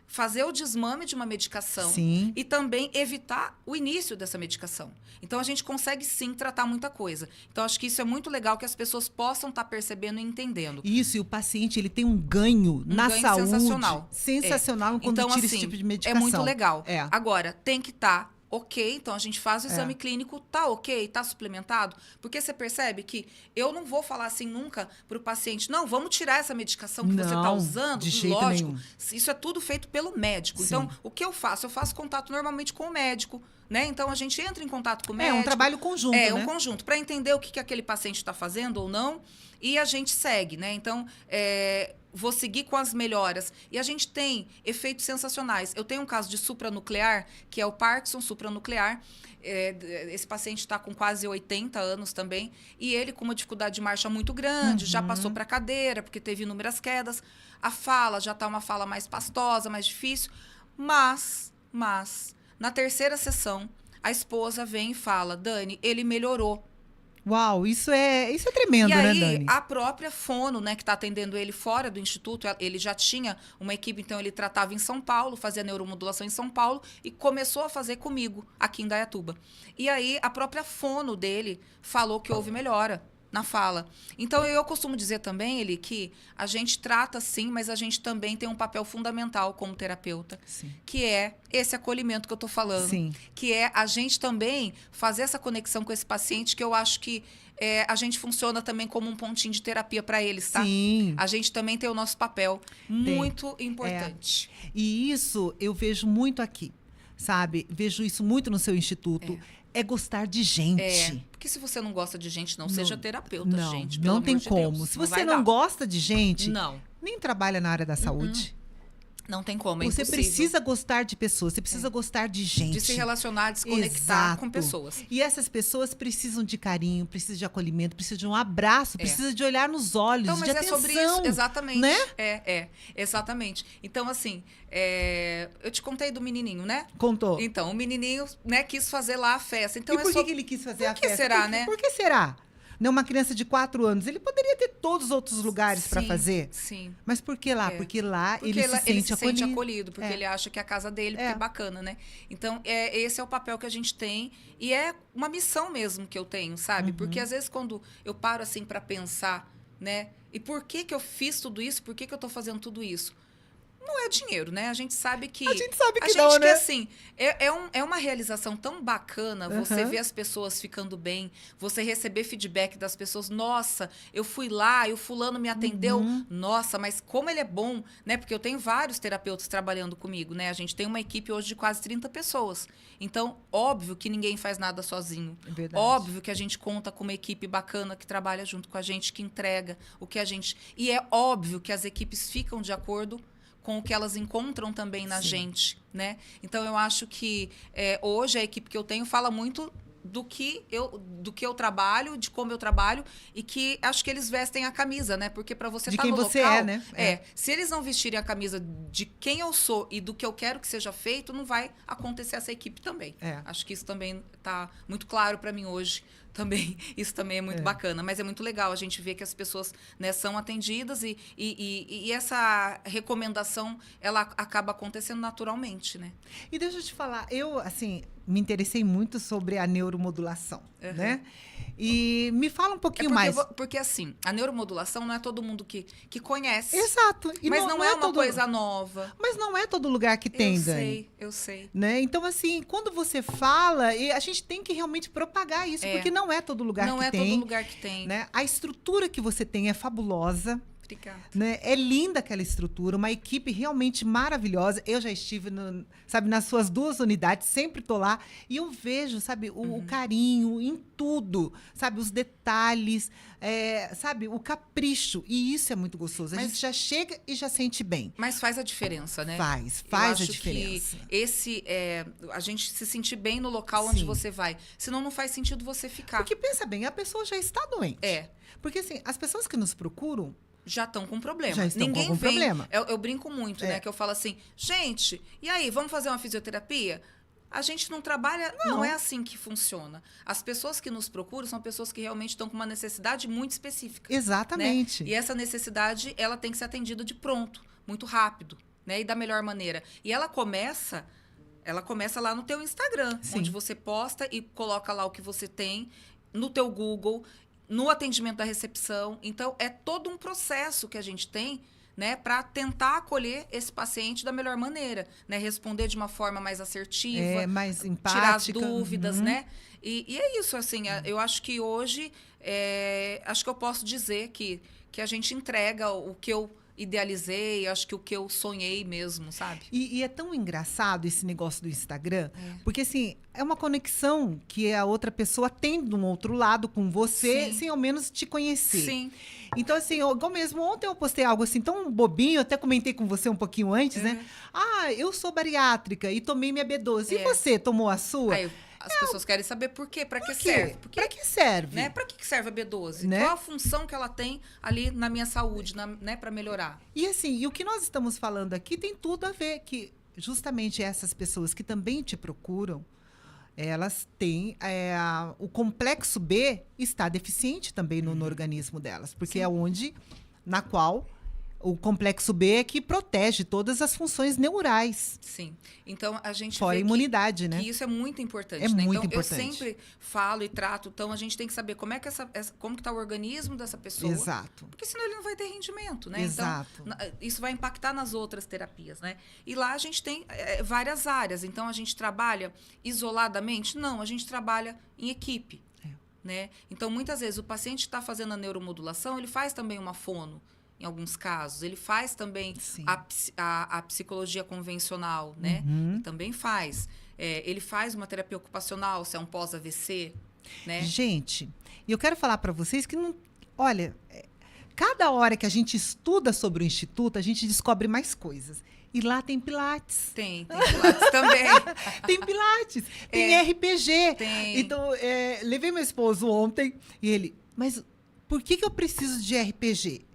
fazer o desmame de uma medicação e também evitar o início dessa medicação. Então, a gente consegue, sim, tratar muita coisa. Então, acho que isso é muito legal que as pessoas possam estar percebendo e entendendo. Isso, e o paciente, ele tem um ganho na saúde. Sensacional. Sensacional quando então, tira assim, esse tipo de medicação. É muito legal. Agora, tem que estar ok, então a gente faz o exame clínico, tá ok, tá suplementado, porque você percebe que eu não vou falar assim nunca para o paciente, não, vamos tirar essa medicação que você está usando, de jeito lógico, nenhum. Isso é tudo feito pelo médico. Então, o que eu faço? Eu faço contato normalmente com o médico, né? Então, a gente entra em contato com o médico. É um trabalho conjunto, né? Um conjunto, para entender o que aquele paciente está fazendo ou não, e a gente segue, né? Então, vou seguir com as melhoras. E a gente tem efeitos sensacionais. Eu tenho um caso de supranuclear, que é o Parkinson supranuclear. Esse paciente está com quase 80 anos também. E ele com uma dificuldade de marcha muito grande, já passou para a cadeira, porque teve inúmeras quedas. A fala já está uma fala mais pastosa, mais difícil. Mas, na terceira sessão, a esposa vem e fala, Dani, ele melhorou. Uau, isso é tremendo, né, Dani? E aí, a própria fono, né, que está atendendo ele fora do instituto, ele já tinha uma equipe, então ele tratava em São Paulo, fazia neuromodulação em São Paulo e começou a fazer comigo, aqui em Dayatuba. E aí, a própria fono dele falou que houve melhora. na fala. Então, eu costumo dizer também, Eli, que a gente trata sim, mas a gente também tem um papel fundamental como terapeuta, Sim. que é esse acolhimento que eu tô falando. Sim. Que é a gente também fazer essa conexão com esse paciente, que eu acho que a gente funciona também como um pontinho de terapia para eles, tá? Sim. A gente também tem o nosso papel muito importante. E isso eu vejo muito aqui, sabe? Vejo isso muito no seu instituto. É gostar de gente. Porque se você não gosta de gente, não seja terapeuta, Não, gente. Pelo não tem amor de como. Deus. Se Não você vai não dar. gosta de gente, Não. nem trabalha na área da saúde. Não tem como, é Você impossível. precisa gostar de pessoas, você precisa gostar de gente. De se relacionar, de se conectar Exato. com pessoas. E essas pessoas precisam de carinho, precisam de acolhimento, precisam de um abraço, precisam de olhar nos olhos, Então, de mas atenção. é sobre isso, exatamente. Né? Exatamente. Então, assim, eu te contei do menininho, né? Contou. Então, o menininho, né, quis fazer lá a festa. Então, E por que ele quis fazer a Por que festa? será, Por né? Por que será? Não, uma criança de 4 anos, ele poderia ter todos os outros lugares para Sim, fazer. Sim. Mas por que lá? Porque lá Porque ele se sente acolhido, porque ele acha que é a casa dele, porque é bacana, né? Então, esse é o papel que a gente tem e é uma missão mesmo que eu tenho, sabe? Porque às vezes quando eu paro assim para pensar, né? E por que eu fiz tudo isso? Por que eu tô fazendo tudo isso? Não é dinheiro, né? A gente sabe que... A gente sabe que não, né? Que, assim, é uma realização tão bacana você ver as pessoas ficando bem, você receber feedback das pessoas. Nossa, eu fui lá e o fulano me atendeu. Nossa, mas como ele é bom, né? Porque eu tenho vários terapeutas trabalhando comigo, né? A gente tem uma equipe hoje de quase 30 pessoas. Então, óbvio que ninguém faz nada sozinho. É verdade. Óbvio que a gente conta com uma equipe bacana que trabalha junto com a gente, que entrega o que a gente... E é óbvio que as equipes ficam de acordo com o que elas encontram também na gente, né? Então, eu acho que hoje a equipe que eu tenho fala muito do que eu trabalho, de como eu trabalho, e que acho que eles vestem a camisa, né? Porque para você estar no local... De quem você né? Se eles não vestirem a camisa de quem eu sou e do que eu quero que seja feito, não vai acontecer essa equipe também. Acho que isso também está muito claro para mim hoje. Também, isso também é muito bacana. Mas é muito legal a gente ver que as pessoas, né, são atendidas e essa recomendação, ela acaba acontecendo naturalmente, né? E deixa eu te falar, eu, assim, me interessei muito sobre a neuromodulação, né? E me fala um pouquinho mais. Porque, assim, a neuromodulação não é todo mundo que conhece. Exato. E mas não é uma coisa nova. Mas não é todo lugar que tem, Dani. Eu sei. Né? Então, assim, quando você fala, a gente tem que realmente propagar isso, porque não é todo lugar que tem. Não é todo lugar que tem. Né? A estrutura que você tem é fabulosa. Obrigada. Né? É linda aquela estrutura, uma equipe realmente maravilhosa. Eu já estive, sabe, nas suas 2 unidades, sempre tô lá. E eu vejo, sabe, o carinho em tudo, sabe, os detalhes, sabe, o capricho. E isso é muito gostoso. A gente já chega e já sente bem. Mas faz a diferença, né? Faz a diferença. Que a gente se sentir bem no local onde você vai. Senão não faz sentido você ficar. Porque pensa bem, a pessoa já está doente. Porque assim, as pessoas que nos procuram já estão com problema. Já estão Ninguém com algum vem. problema. Eu brinco muito, né? Que eu falo assim, gente, e aí, vamos fazer uma fisioterapia? A gente não trabalha, não é assim que funciona. As pessoas que nos procuram são pessoas que realmente estão com uma necessidade muito específica. Exatamente. Né? E essa necessidade, ela tem que ser atendida de pronto, muito rápido, né? E da melhor maneira. E ela começa lá no teu Instagram, onde você posta e coloca lá o que você tem, no teu Google, no atendimento da recepção. Então, é todo um processo que a gente tem, né, para tentar acolher esse paciente da melhor maneira, né, responder de uma forma mais assertiva, mais empática, tirar as dúvidas, né? E é isso, assim, eu acho que hoje, acho que eu posso dizer que a gente entrega o que eu idealizei, acho que o que eu sonhei mesmo, sabe? E é tão engraçado esse negócio do Instagram, porque assim, é uma conexão que a outra pessoa tem de um outro lado com você, sem ao menos te conhecer. Sim. Então, assim, igual mesmo, ontem eu postei algo assim tão bobinho, até comentei com você um pouquinho antes, né? Eu sou bariátrica e tomei minha B12. E você, tomou a sua? As pessoas querem saber por quê, para que serve. Para que serve? Né? Para que serve a B12? Né? Qual a função que ela tem ali na minha saúde, né, para melhorar? E assim, e o que nós estamos falando aqui tem tudo a ver que justamente essas pessoas que também te procuram, elas têm o complexo B está deficiente também no organismo delas, porque é onde na qual o complexo B é que protege todas as funções neurais. Sim. Então, a gente Fora a vê imunidade, né? que isso é muito importante. É né? muito então, importante. eu sempre falo e trato. Então, a gente tem que saber como é que como que está o organismo dessa pessoa. Exato. Porque senão ele não vai ter rendimento, né? Exato. Então, isso vai impactar nas outras terapias, né? E lá a gente tem várias áreas. Então, a gente trabalha isoladamente? Não, a gente trabalha em equipe. Né? Então, muitas vezes, o paciente está fazendo a neuromodulação, ele faz também uma fono, em alguns casos. Ele faz também a psicologia convencional, né? Uhum. Também faz. Ele faz uma terapia ocupacional, se é um pós-AVC, né? Gente, e eu quero falar para vocês que não... Olha, cada hora que a gente estuda sobre o Instituto, a gente descobre mais coisas. E lá tem Pilates. Tem Pilates também. Tem Pilates, tem RPG. Tem. Então, levei meu esposo ontem e ele... Mas por que eu preciso de RPG?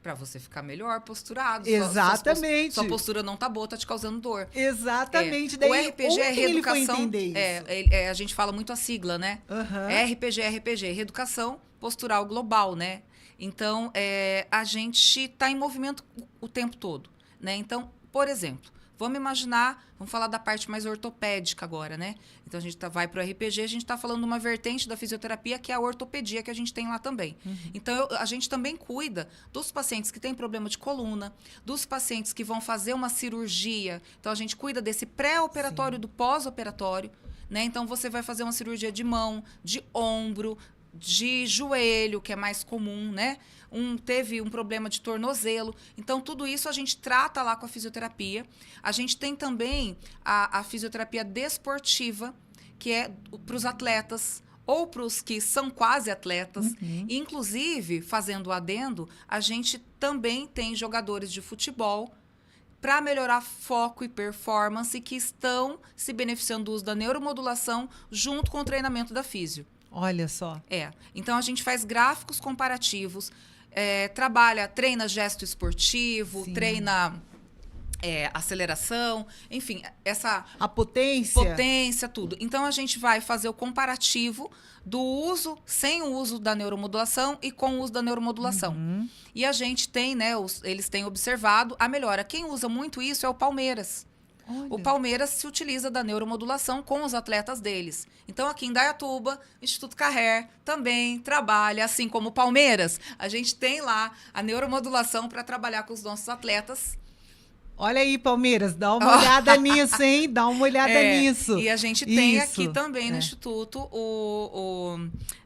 Para você ficar melhor posturado. Exatamente. Sua postura não tá boa, tá te causando dor. Exatamente. O RPG é reeducação. Entender isso. A gente fala muito a sigla, né? Uhum. RPG, reeducação postural global, né? Então, a gente tá em movimento o tempo todo, né? Então, por exemplo, vamos falar da parte mais ortopédica agora, né? Então, a gente vai para o RPG, a gente está falando de uma vertente da fisioterapia, que é a ortopedia, que a gente tem lá também. Uhum. Então, a gente também cuida dos pacientes que têm problema de coluna, dos pacientes que vão fazer uma cirurgia. Então, a gente cuida desse pré-operatório, do pós-operatório, né? Então, você vai fazer uma cirurgia de mão, de ombro, de joelho, que é mais comum, né? Teve um problema de tornozelo. Então, tudo isso a gente trata lá com a fisioterapia. A gente tem também a fisioterapia desportiva, que é para os atletas ou para os que são quase atletas. Uhum. Inclusive, fazendo o adendo, a gente também tem jogadores de futebol para melhorar foco e performance que estão se beneficiando do uso da neuromodulação junto com o treinamento da físio. Olha só. Então, a gente faz gráficos comparativos, treina gesto esportivo, Sim. treina aceleração, enfim, a potência. Potência, tudo. Então, a gente vai fazer o comparativo do uso, sem o uso da neuromodulação e com o uso da neuromodulação. Uhum. E a gente tem, né, eles têm observado a melhora. Quem usa muito isso é o Palmeiras. Olha. O Palmeiras se utiliza da neuromodulação com os atletas deles. Então, aqui em Indaiatuba, o Instituto Carrer também trabalha, assim como o Palmeiras. A gente tem lá a neuromodulação para trabalhar com os nossos atletas. Olha aí, Palmeiras, dá uma olhada nisso, hein? Dá uma olhada nisso. E a gente tem aqui também no Instituto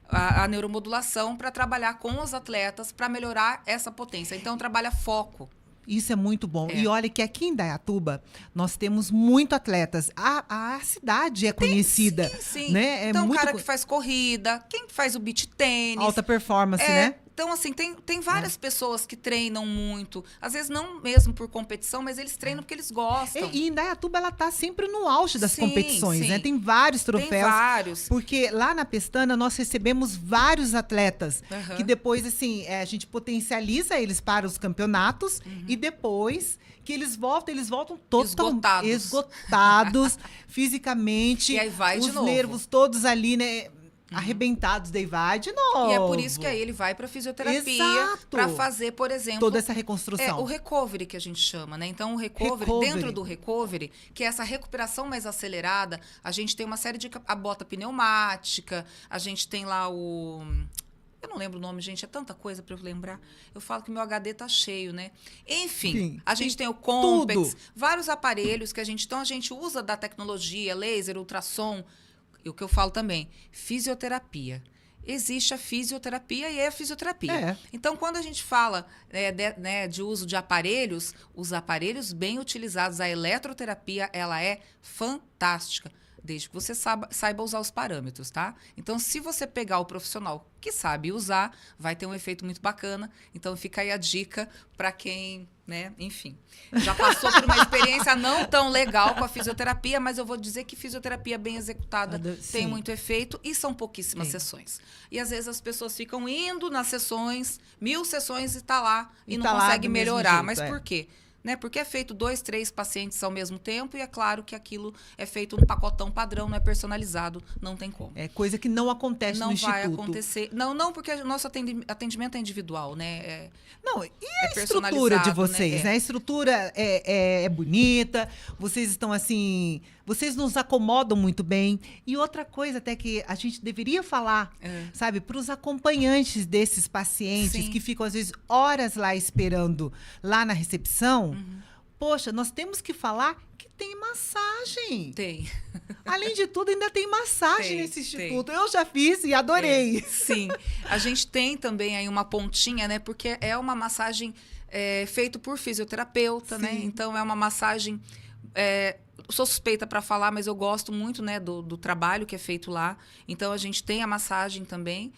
a neuromodulação para trabalhar com os atletas para melhorar essa potência. Então, trabalha foco. Isso é muito bom. E olha que aqui em Indaiatuba, nós temos muito atletas. A cidade é conhecida. Sim. Né? Então, o cara que faz corrida, quem faz o beach tênis. Alta performance, né? Então, assim, tem várias pessoas que treinam muito. Às vezes, não mesmo por competição, mas eles treinam porque eles gostam. E Indaiatuba, ela tá sempre no auge das competições, sim. né? Tem vários troféus. Tem vários. Porque lá na Pestana, nós recebemos vários atletas. Que depois, assim, a gente potencializa eles para os campeonatos. E depois que eles voltam todos esgotados fisicamente. E aí vai de novo. Os nervos todos ali, né? Arrebentados, daí vai de novo. E é por isso que aí ele vai para fisioterapia para fazer, por exemplo, toda essa reconstrução. O recovery que a gente chama, né? Então, o recovery, dentro do recovery, que é essa recuperação mais acelerada, a gente tem uma série de a bota pneumática, a gente tem lá eu não lembro o nome, gente, é tanta coisa para eu lembrar. Eu falo que meu HD tá cheio, né? Enfim, a gente tem o Compex, vários aparelhos que a gente usa da tecnologia, laser, ultrassom. E o que eu falo também, fisioterapia. Existe a fisioterapia e a fisioterapia. Então, quando a gente fala de uso de aparelhos, os aparelhos bem utilizados, a eletroterapia, ela é fantástica, desde que você saiba usar os parâmetros, tá? Então, se você pegar o profissional que sabe usar, vai ter um efeito muito bacana. Então, fica aí a dica para quem, né, enfim, já passou por uma experiência não tão legal com a fisioterapia, mas eu vou dizer que fisioterapia bem executada tem muito efeito e são pouquíssimas sessões. E, às vezes, as pessoas ficam indo nas sessões, 1000 sessões e tá lá e não consegue melhorar. Mas por quê? né? Porque é feito 2, 3 pacientes ao mesmo tempo e é claro que aquilo é feito um pacotão padrão, não é personalizado, não tem como. É coisa que não acontece no instituto. Não vai acontecer. Não, porque o nosso atendimento é individual, né? Não, e a estrutura de vocês, né? A estrutura é bonita, vocês estão assim, vocês nos acomodam muito bem. E outra coisa até que a gente deveria falar, sabe, para os acompanhantes desses pacientes que ficam às vezes horas lá esperando lá na recepção, poxa, nós temos que falar que tem massagem. Tem. Além de tudo, ainda tem massagem nesse instituto. Eu já fiz e adorei. Sim. A gente tem também aí uma pontinha, né? Porque é uma massagem feita por fisioterapeuta, né? Então, é uma massagem... sou suspeita para falar, mas eu gosto muito, né, do trabalho que é feito lá. Então, a gente tem a massagem também.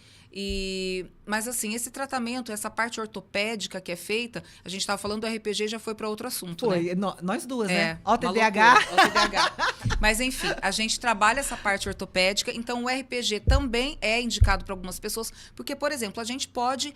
Mas, assim, esse tratamento, essa parte ortopédica que é feita, a gente estava falando do RPG e já foi para outro assunto, né? Nós duas, né? Ó, TDAH. Mas, enfim, a gente trabalha essa parte ortopédica. Então, o RPG também é indicado para algumas pessoas. Porque, por exemplo, a gente pode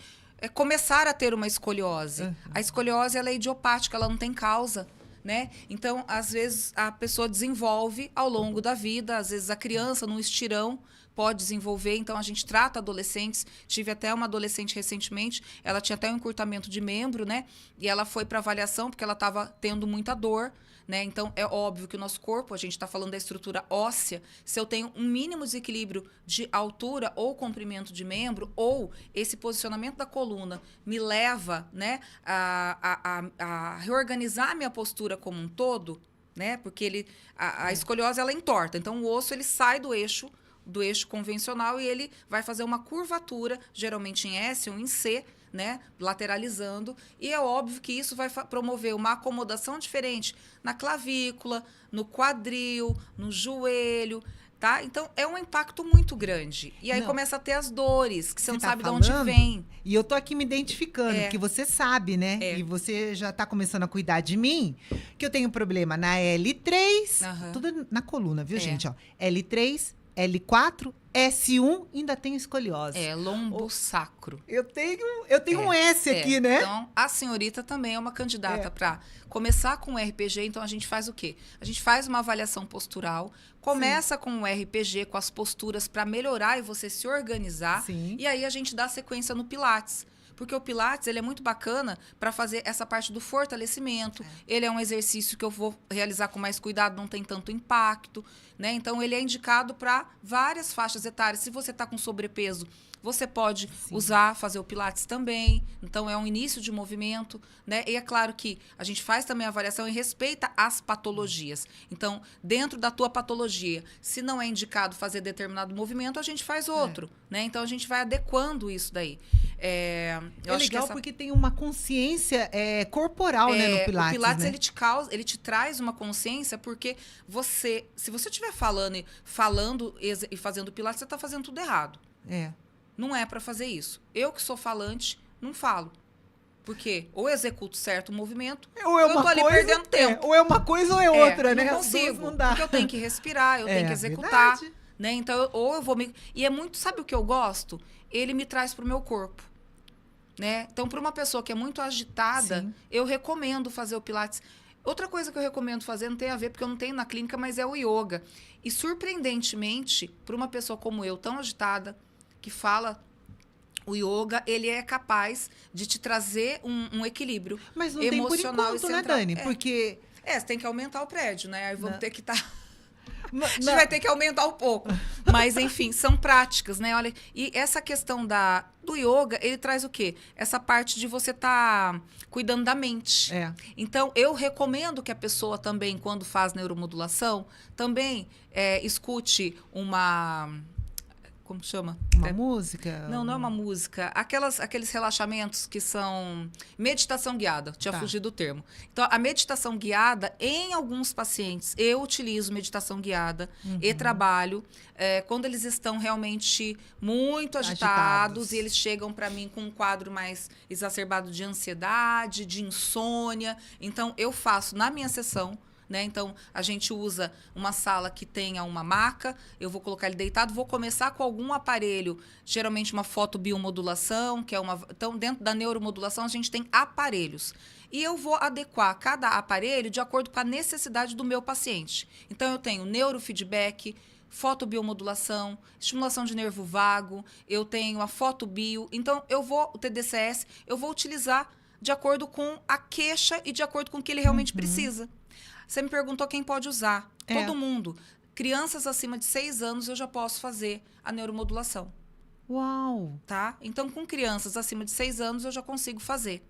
começar a ter uma escoliose. A escoliose, ela é idiopática, ela não tem causa. Né? Então, às vezes, a pessoa desenvolve ao longo da vida, às vezes a criança, num estirão, pode desenvolver. Então, a gente trata adolescentes. Tive até uma adolescente recentemente, ela tinha até um encurtamento de membro, né? E ela foi para avaliação porque ela estava tendo muita dor, né? Então, é óbvio que o nosso corpo, a gente está falando da estrutura óssea, se eu tenho um mínimo desequilíbrio de altura ou comprimento de membro, ou esse posicionamento da coluna me leva, né, a reorganizar a minha postura como um todo, né? Porque a escoliose, ela entorta. Então, o osso, ele sai do eixo convencional e ele vai fazer uma curvatura, geralmente em S ou em C, né, lateralizando, e é óbvio que isso vai promover uma acomodação diferente na clavícula, no quadril, no joelho, tá? Então, é um impacto muito grande. E aí começa a ter as dores, que você não sabe de onde vem. E eu tô aqui me identificando, que você sabe, né? E você já tá começando a cuidar de mim, que eu tenho problema na L3, tudo na coluna, viu, gente? Ó, L3, L4, S1, ainda tenho escoliose. Lombo sacro. Eu tenho um S aqui, né? Então, a senhorita também é uma candidata para começar com o RPG. Então, a gente faz o quê? A gente faz uma avaliação postural, começa com o RPG, com as posturas para melhorar e você se organizar. E aí, a gente dá sequência no Pilates. Porque o Pilates, ele é muito bacana para fazer essa parte do fortalecimento. Ele é um exercício que eu vou realizar com mais cuidado, não tem tanto impacto, né? Então, ele é indicado para várias faixas etárias. Se você está com sobrepeso, você pode fazer o Pilates também. Então, é um início de movimento, né? E é claro que a gente faz também a avaliação e respeita as patologias. Então, dentro da tua patologia, se não é indicado fazer determinado movimento, a gente faz outro, né? Então, a gente vai adequando isso daí. Eu acho legal porque tem uma consciência corporal, né, no Pilates. O Pilates, né? ele te traz uma consciência porque se você estiver falando e fazendo Pilates, você está fazendo tudo errado. Não é para fazer isso. Eu que sou falante, não falo. Porque ou eu executo certo o movimento, ou eu tô ali perdendo tempo. Ou é uma coisa ou é outra, né? Não consigo, não dá. Porque eu tenho que respirar, eu tenho que executar. Né? Então, ou eu vou me... E é muito... Sabe o que eu gosto? Ele me traz pro meu corpo. Né? Então, para uma pessoa que é muito agitada, eu recomendo fazer o Pilates. Outra coisa que eu recomendo fazer, não tem a ver, porque eu não tenho na clínica, mas é o yoga. E, surpreendentemente, para uma pessoa como eu, tão agitada, que fala... O yoga, ele é capaz de te trazer um equilíbrio mas não emocional tem por enquanto, e né, Dani? Porque... você tem que aumentar o prédio, né? Aí vamos ter que estar... A gente vai ter que aumentar um pouco. Mas, enfim, são práticas, né? Olha, e essa questão do yoga, ele traz o quê? Essa parte de você estar cuidando da mente. Então, eu recomendo que a pessoa também, quando faz neuromodulação, também escute uma... Como chama? Uma música? Não é uma música. Aqueles relaxamentos que são meditação guiada. Tinha fugido do termo. Então, a meditação guiada, em alguns pacientes, eu utilizo meditação guiada e trabalho quando eles estão realmente muito agitados e eles chegam para mim com um quadro mais exacerbado de ansiedade, de insônia. Então, eu faço na minha sessão, né? Então, a gente usa uma sala que tenha uma maca, eu vou colocar ele deitado, vou começar com algum aparelho, geralmente uma fotobiomodulação, que é uma... Então, dentro da neuromodulação, a gente tem aparelhos. E eu vou adequar cada aparelho de acordo com a necessidade do meu paciente. Então, eu tenho neurofeedback, fotobiomodulação, estimulação de nervo vago, eu tenho a fotobio. Então, o TDCS, eu vou utilizar de acordo com a queixa e de acordo com o que ele realmente precisa. Você me perguntou quem pode usar. Todo mundo. Crianças acima de 6 anos, eu já posso fazer a neuromodulação. Uau! Tá? Então, com crianças acima de 6 anos, eu já consigo fazer.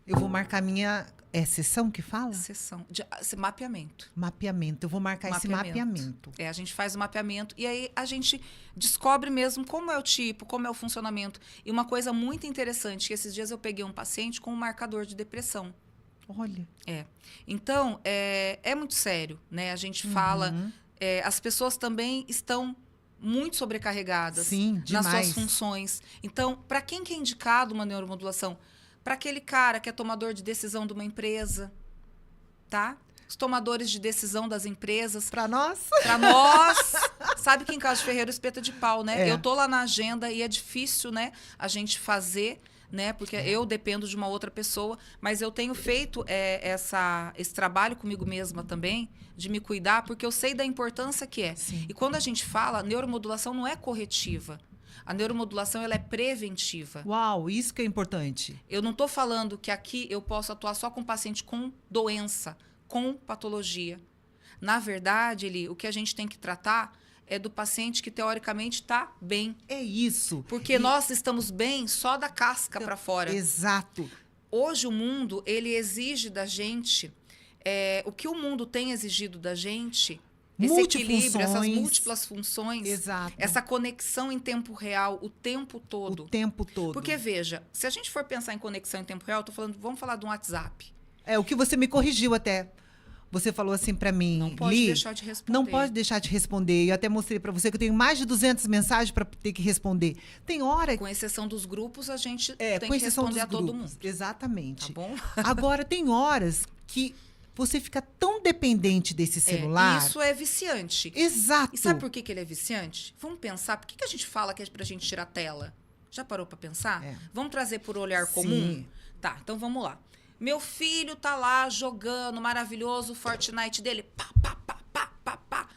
Eu vou marcar minha... É sessão que fala? Sessão de mapeamento. Mapeamento. Eu vou marcar esse mapeamento. A gente faz o mapeamento e aí a gente descobre mesmo como é o tipo, como é o funcionamento. E uma coisa muito interessante, que esses dias eu peguei um paciente com um marcador de depressão. Olha. Então, é muito sério, né? A gente fala... as pessoas também estão muito sobrecarregadas. Sim, nas demais. suas funções. Então, para quem que é indicado uma neuromodulação? Para aquele cara que é tomador de decisão de uma empresa, tá? Os tomadores de decisão das empresas. Para nós? Para nós. Sabe que em Casa de Ferreiro espeta de pau, né? É. Eu tô lá na agenda e é difícil, né? A gente fazer, né? Porque eu dependo de uma outra pessoa. Mas eu tenho feito esse trabalho comigo mesma também, de me cuidar, porque eu sei da importância que é. Sim. E quando a gente fala, neuromodulação não é corretiva. A neuromodulação ela é preventiva. Uau, isso que é importante. Eu não estou falando que aqui eu posso atuar só com paciente com doença, com patologia. Na verdade, o que a gente tem que tratar é do paciente que teoricamente está bem. É isso. Porque nós estamos bem só da casca para fora. Exato. Hoje o mundo ele exige da gente o que o mundo tem exigido da gente. Esse equilíbrio, essas múltiplas funções, Exato. essa conexão em tempo real o tempo todo. O tempo todo. Porque, veja, se a gente for pensar em conexão em tempo real, vamos falar de um WhatsApp. É o que você me corrigiu até. Você falou assim para mim, Não pode Li, deixar de responder. não pode deixar de responder. Eu até mostrei para você que eu tenho mais de 200 mensagens para ter que responder. Tem hora... Com exceção dos grupos, a gente com tem que exceção responder dos a todo grupos. mundo. Exatamente. Tá bom? Agora, tem horas que você fica tão dependente desse celular. Isso é viciante. Exato. E sabe por que ele é viciante? Vamos pensar, por que a gente fala que é pra gente tirar a tela? Já parou pra pensar? Vamos trazer por olhar comum? Tá, então vamos lá. Meu filho tá lá jogando maravilhoso o Fortnite dele. Pá, pá, pá, pá, pá, pá.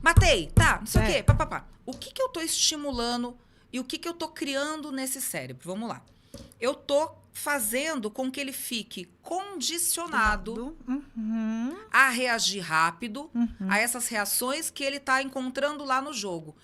Matei, tá, não sei o quê. Pá, pá, pá. O que eu tô estimulando e o que eu tô criando nesse cérebro? Vamos lá. Eu tô fazendo com que ele fique condicionado a reagir rápido a essas reações que ele está encontrando lá no jogo.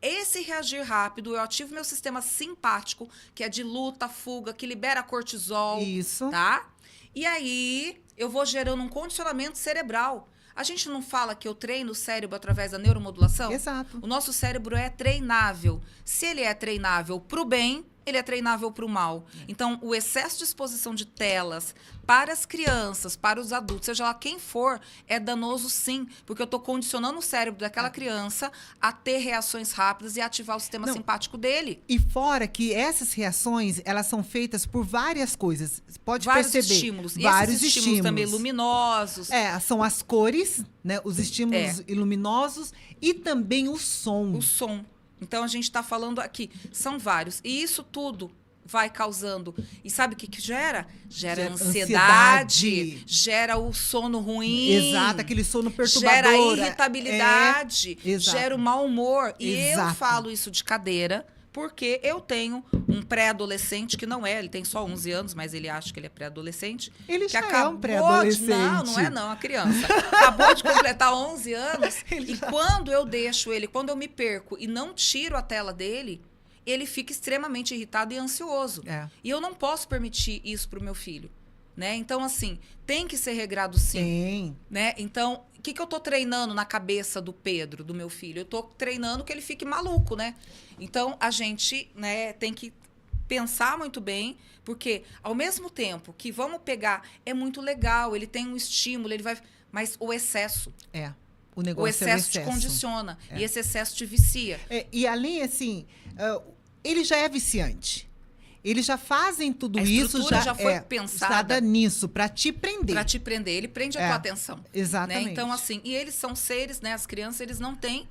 Esse reagir rápido, eu ativo meu sistema simpático, que é de luta, fuga, que libera cortisol. Isso. Tá? E aí, eu vou gerando um condicionamento cerebral. A gente não fala que eu treino o cérebro através da neuromodulação? Exato. O nosso cérebro é treinável. Se ele é treinável para o bem, ele é treinável para o mal. Então, o excesso de exposição de telas para as crianças, para os adultos, seja lá quem for, é danoso sim, porque eu estou condicionando o cérebro daquela criança a ter reações rápidas e ativar o sistema simpático dele. E fora que essas reações, elas são feitas por várias coisas. Pode Vários perceber. estímulos. E Vários esses estímulos também luminosos. São as cores, né? Os estímulos luminosos e também o som. O som. Então, a gente está falando aqui. São vários. E isso tudo vai causando. E sabe o que gera? Gera ansiedade. Gera o sono ruim. Exato, aquele sono perturbador. Gera irritabilidade. Gera o mau humor. E Exato. eu falo isso de cadeira porque eu tenho um pré-adolescente que não é, ele tem só 11 anos, mas ele acha que ele é pré-adolescente. Ele que já é um pré-adolescente. Não é não, a criança. Acabou de completar 11 anos quando eu deixo ele, quando eu me perco e não tiro a tela dele, ele fica extremamente irritado e ansioso. E eu não posso permitir isso pro meu filho. Né? Então, assim, tem que ser regrado sim. Tem. Né? Então, o que eu tô treinando na cabeça do Pedro, do meu filho? Eu tô treinando que ele fique maluco, né? Então, a gente, né, tem que pensar muito bem, porque ao mesmo tempo que vamos pegar, é muito legal, ele tem um estímulo, ele vai... Mas o excesso. O negócio o excesso te condiciona. E esse excesso te vicia. E além, assim, ele já é viciante. Eles já fazem tudo A isso, estrutura já foi pensada nisso, para te prender. Para te prender. Ele prende a tua atenção. Exatamente. Né? Então, assim, e eles são seres, né? As crianças, eles não têm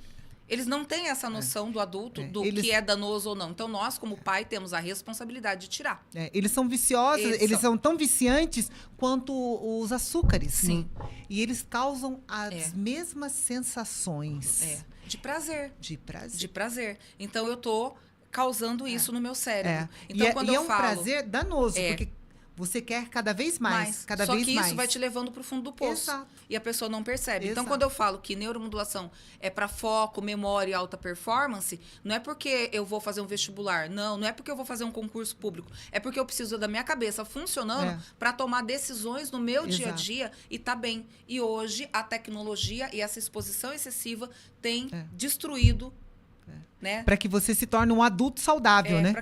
essa noção do adulto, do que é danoso ou não. Então, nós, como pai, temos a responsabilidade de tirar. Eles são viciosos, eles são tão viciantes quanto os açúcares. Sim. E eles causam as mesmas sensações. De prazer. De prazer. Então, eu tô causando isso no meu cérebro. Então, quando eu um falo, prazer danoso, porque você quer cada vez mais. Cada vez mais. Só que isso vai te levando para o fundo do poço. Exato. E a pessoa não percebe. Exato. Então, quando eu falo que neuromodulação é para foco, memória e alta performance, não é porque eu vou fazer um vestibular. Não é porque eu vou fazer um concurso público. É porque eu preciso da minha cabeça funcionando para tomar decisões no meu dia a dia e tá bem. E hoje, a tecnologia e essa exposição excessiva tem destruído. Né? Para que você se torne um adulto saudável, né? Para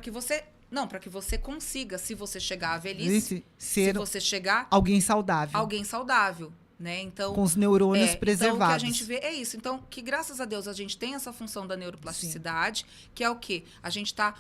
que você consiga, se você chegar à velhice, se você chegar alguém saudável. Alguém saudável, né? Então, com os neurônios preservados. Então, o que a gente vê é isso. Então, que graças a Deus a gente tem essa função da neuroplasticidade, que é o quê? A gente está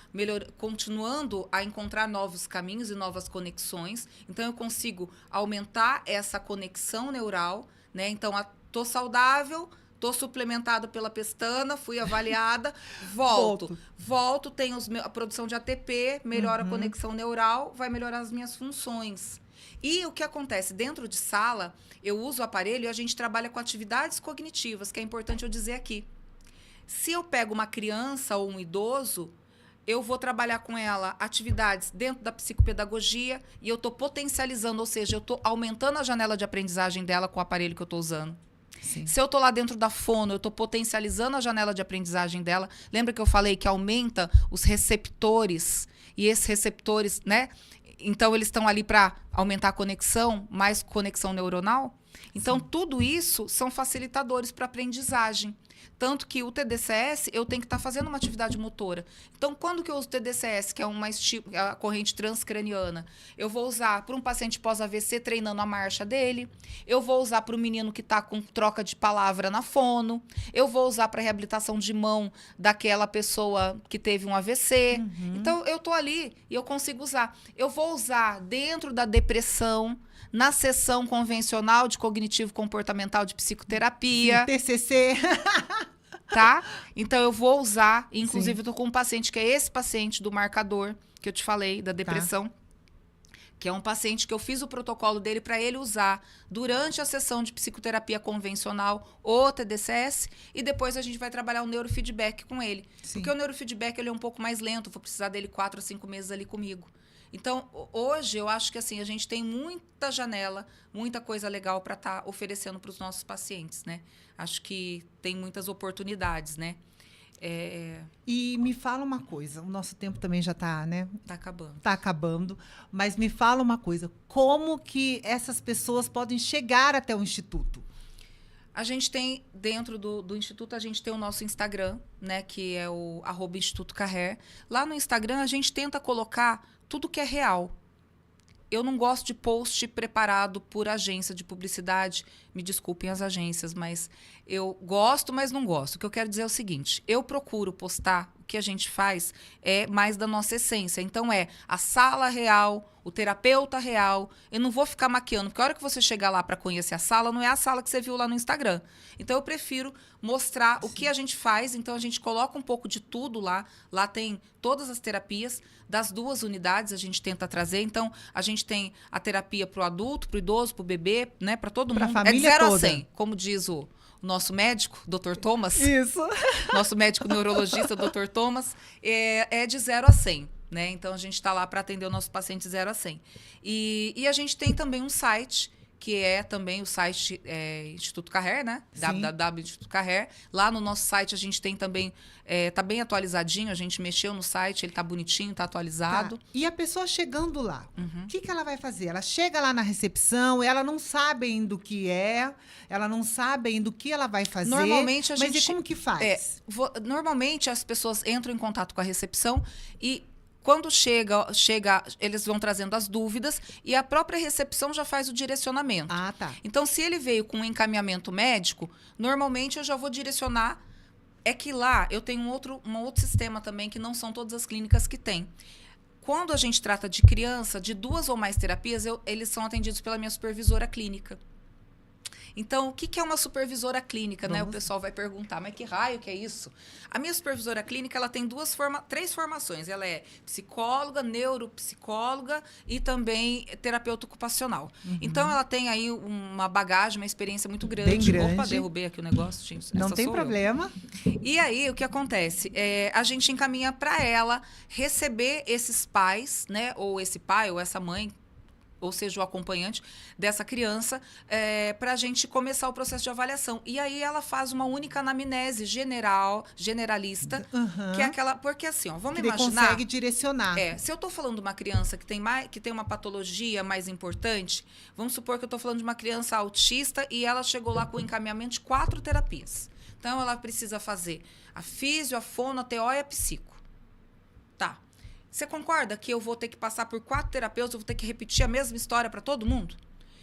continuando a encontrar novos caminhos e novas conexões. Então, eu consigo aumentar essa conexão neural, né? Então, tô saudável, tô suplementado pela pestana, fui avaliada, volto, tenho a produção de ATP, melhora a conexão neural, vai melhorar as minhas funções. E o que acontece? Dentro de sala, eu uso o aparelho e a gente trabalha com atividades cognitivas, que é importante eu dizer aqui. Se eu pego uma criança ou um idoso, eu vou trabalhar com ela atividades dentro da psicopedagogia e eu estou potencializando, ou seja, eu estou aumentando a janela de aprendizagem dela com o aparelho que eu estou usando. Sim. Se eu estou lá dentro da fono, eu estou potencializando a janela de aprendizagem dela. Lembra que eu falei que aumenta os receptores? E esses receptores, né? Então, eles estão ali para aumentar a conexão, mais conexão neuronal. Então, tudo isso são facilitadores para aprendizagem. Tanto que o TDCS, eu tenho que estar fazendo uma atividade motora. Então, quando que eu uso o TDCS, que é a corrente transcraniana? Eu vou usar para um paciente pós-AVC treinando a marcha dele. Eu vou usar para o menino que está com troca de palavra na fono. Eu vou usar para reabilitação de mão daquela pessoa que teve um AVC. Então, eu estou ali e eu consigo usar. Eu vou usar dentro da depressão, na sessão convencional de cognitivo comportamental de psicoterapia. Sim, TCC. Tá? Então, eu vou usar. Inclusive, eu tô com um paciente que é esse paciente do marcador, que eu te falei, da depressão. Que é um paciente que eu fiz o protocolo dele para ele usar durante a sessão de psicoterapia convencional, o TDCS, e depois a gente vai trabalhar o neurofeedback com ele. Sim. Porque o neurofeedback ele é um pouco mais lento, vou precisar dele 4 a 5 meses ali comigo. Então, hoje, eu acho que assim, a gente tem muita janela, muita coisa legal para estar oferecendo para os nossos pacientes, né? Acho que tem muitas oportunidades, né? E me fala uma coisa, o nosso tempo também já está, né? Tá acabando. Mas me fala uma coisa, como que essas pessoas podem chegar até o Instituto? A gente tem, dentro do Instituto, a gente tem o nosso Instagram, né? Que é o @Instituto Carrer. Lá no Instagram, a gente tenta colocar tudo que é real. Eu não gosto de post preparado por agência de publicidade. Me desculpem as agências, mas eu gosto, mas não gosto. O que eu quero dizer é o seguinte, eu procuro postar, o que a gente faz é mais da nossa essência. Então, a sala real, o terapeuta real. Eu não vou ficar maquiando, porque a hora que você chegar lá para conhecer a sala, não é a sala que você viu lá no Instagram. Então, eu prefiro mostrar o que a gente faz. Então, a gente coloca um pouco de tudo lá. Lá tem todas as terapias das 2 unidades, a gente tenta trazer. Então, a gente tem a terapia para o adulto, para o idoso, para o bebê, né? Para todo mundo. Pra família é de 0 toda. a 100, como diz o nosso médico, Dr. Thomas. Isso. Nosso médico neurologista, Dr. Thomas, é de 0 a 100. Né? Então, a gente está lá para atender o nosso paciente 0 a 100. E a gente tem também um site, que é também o site Instituto Carrer, né? www.Instituto Carrer. Lá no nosso site a gente tem também, tá bem atualizadinho, a gente mexeu no site, ele tá bonitinho, tá atualizado. Tá. E a pessoa chegando lá, o que ela vai fazer? Ela chega lá na recepção, ela não sabe ainda o que ela não sabe ainda o que ela vai fazer. Normalmente a gente... Mas e como que faz? Normalmente as pessoas entram em contato com a recepção e quando chega, eles vão trazendo as dúvidas e a própria recepção já faz o direcionamento. Ah, tá. Então, se ele veio com um encaminhamento médico, normalmente eu já vou direcionar. É que lá eu tenho um outro sistema também, que não são todas as clínicas que têm. quando a gente trata de criança, de 2 ou mais terapias, eles são atendidos pela minha supervisora clínica. Então, o que é uma supervisora clínica, né? O pessoal vai perguntar, mas que raio que é isso? A minha supervisora clínica, ela tem 3 formações. Ela é psicóloga, neuropsicóloga e também terapeuta ocupacional. Então, ela tem aí uma bagagem, uma experiência muito grande. Bem grande. Opa, derrubei aqui o negócio, gente. Não tem problema. E aí, o que acontece? A gente encaminha para ela receber esses pais, né? Ou esse pai ou essa mãe, ou seja, o acompanhante dessa criança, para a gente começar o processo de avaliação. E aí ela faz uma única anamnese generalista, que é aquela... Porque assim, ó, vamos imaginar... consegue direcionar. Se eu estou falando de uma criança que tem uma patologia mais importante, vamos supor que eu estou falando de uma criança autista e ela chegou lá com o encaminhamento de 4 terapias. Então, ela precisa fazer a físio, a fono, a TO e a psico. Tá. Você concorda que eu vou ter que passar por 4 terapeutas, eu vou ter que repetir a mesma história para todo mundo?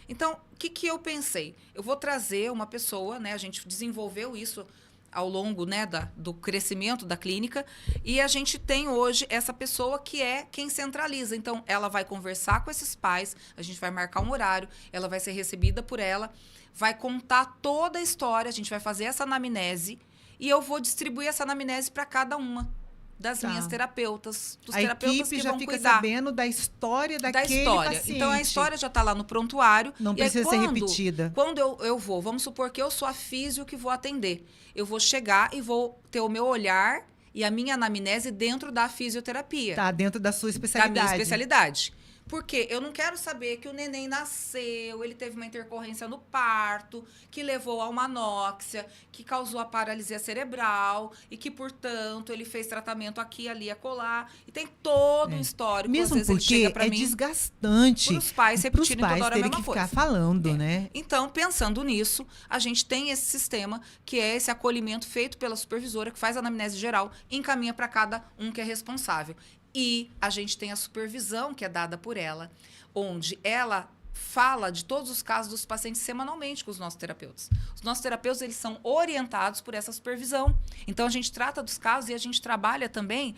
Então, o que eu pensei? Eu vou trazer uma pessoa, né? A gente desenvolveu isso ao longo, né, do crescimento da clínica, e a gente tem hoje essa pessoa que é quem centraliza. Então, ela vai conversar com esses pais, a gente vai marcar um horário, ela vai ser recebida por ela, vai contar toda a história, a gente vai fazer essa anamnese, e eu vou distribuir essa anamnese para cada uma das minhas terapeutas, dos terapeutas equipe que já vão fica cuidar sabendo da história daquele paciente. Então, a história já está lá no prontuário. Não precisa ser repetida. Quando eu vou, vamos supor que eu sou a físio que vou atender. Eu vou chegar e vou ter o meu olhar e a minha anamnese dentro da fisioterapia. Tá, dentro da sua especialidade. Da minha especialidade. Porque eu não quero saber que o neném nasceu, ele teve uma intercorrência no parto, que levou a uma anóxia, que causou a paralisia cerebral e que, portanto, ele fez tratamento aqui, ali, acolá. E tem todo um histórico. Mesmo às vezes porque ele chega pra é mim, desgastante para os pais repetirem toda hora a mesma que coisa. ficar falando, né? Então, pensando nisso, a gente tem esse sistema, que é esse acolhimento feito pela supervisora, que faz a anamnese geral, encaminha para cada um que é responsável. E a gente tem a supervisão que é dada por ela, onde ela fala de todos os casos dos pacientes semanalmente com os nossos terapeutas. Os nossos terapeutas, eles são orientados por essa supervisão. Então, a gente trata dos casos e a gente trabalha também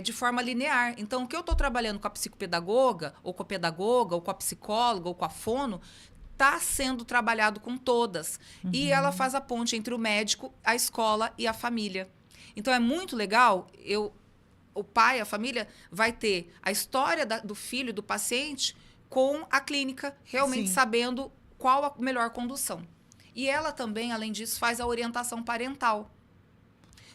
de forma linear. Então, o que eu estou trabalhando com a psicopedagoga, ou com a pedagoga, ou com a psicóloga, ou com a fono, está sendo trabalhado com todas. E ela faz a ponte entre o médico, a escola e a família. Então, é muito legal, o pai, a família, vai ter a história do filho, do paciente, com a clínica, realmente sabendo qual a melhor condução. E ela também, além disso, faz a orientação parental.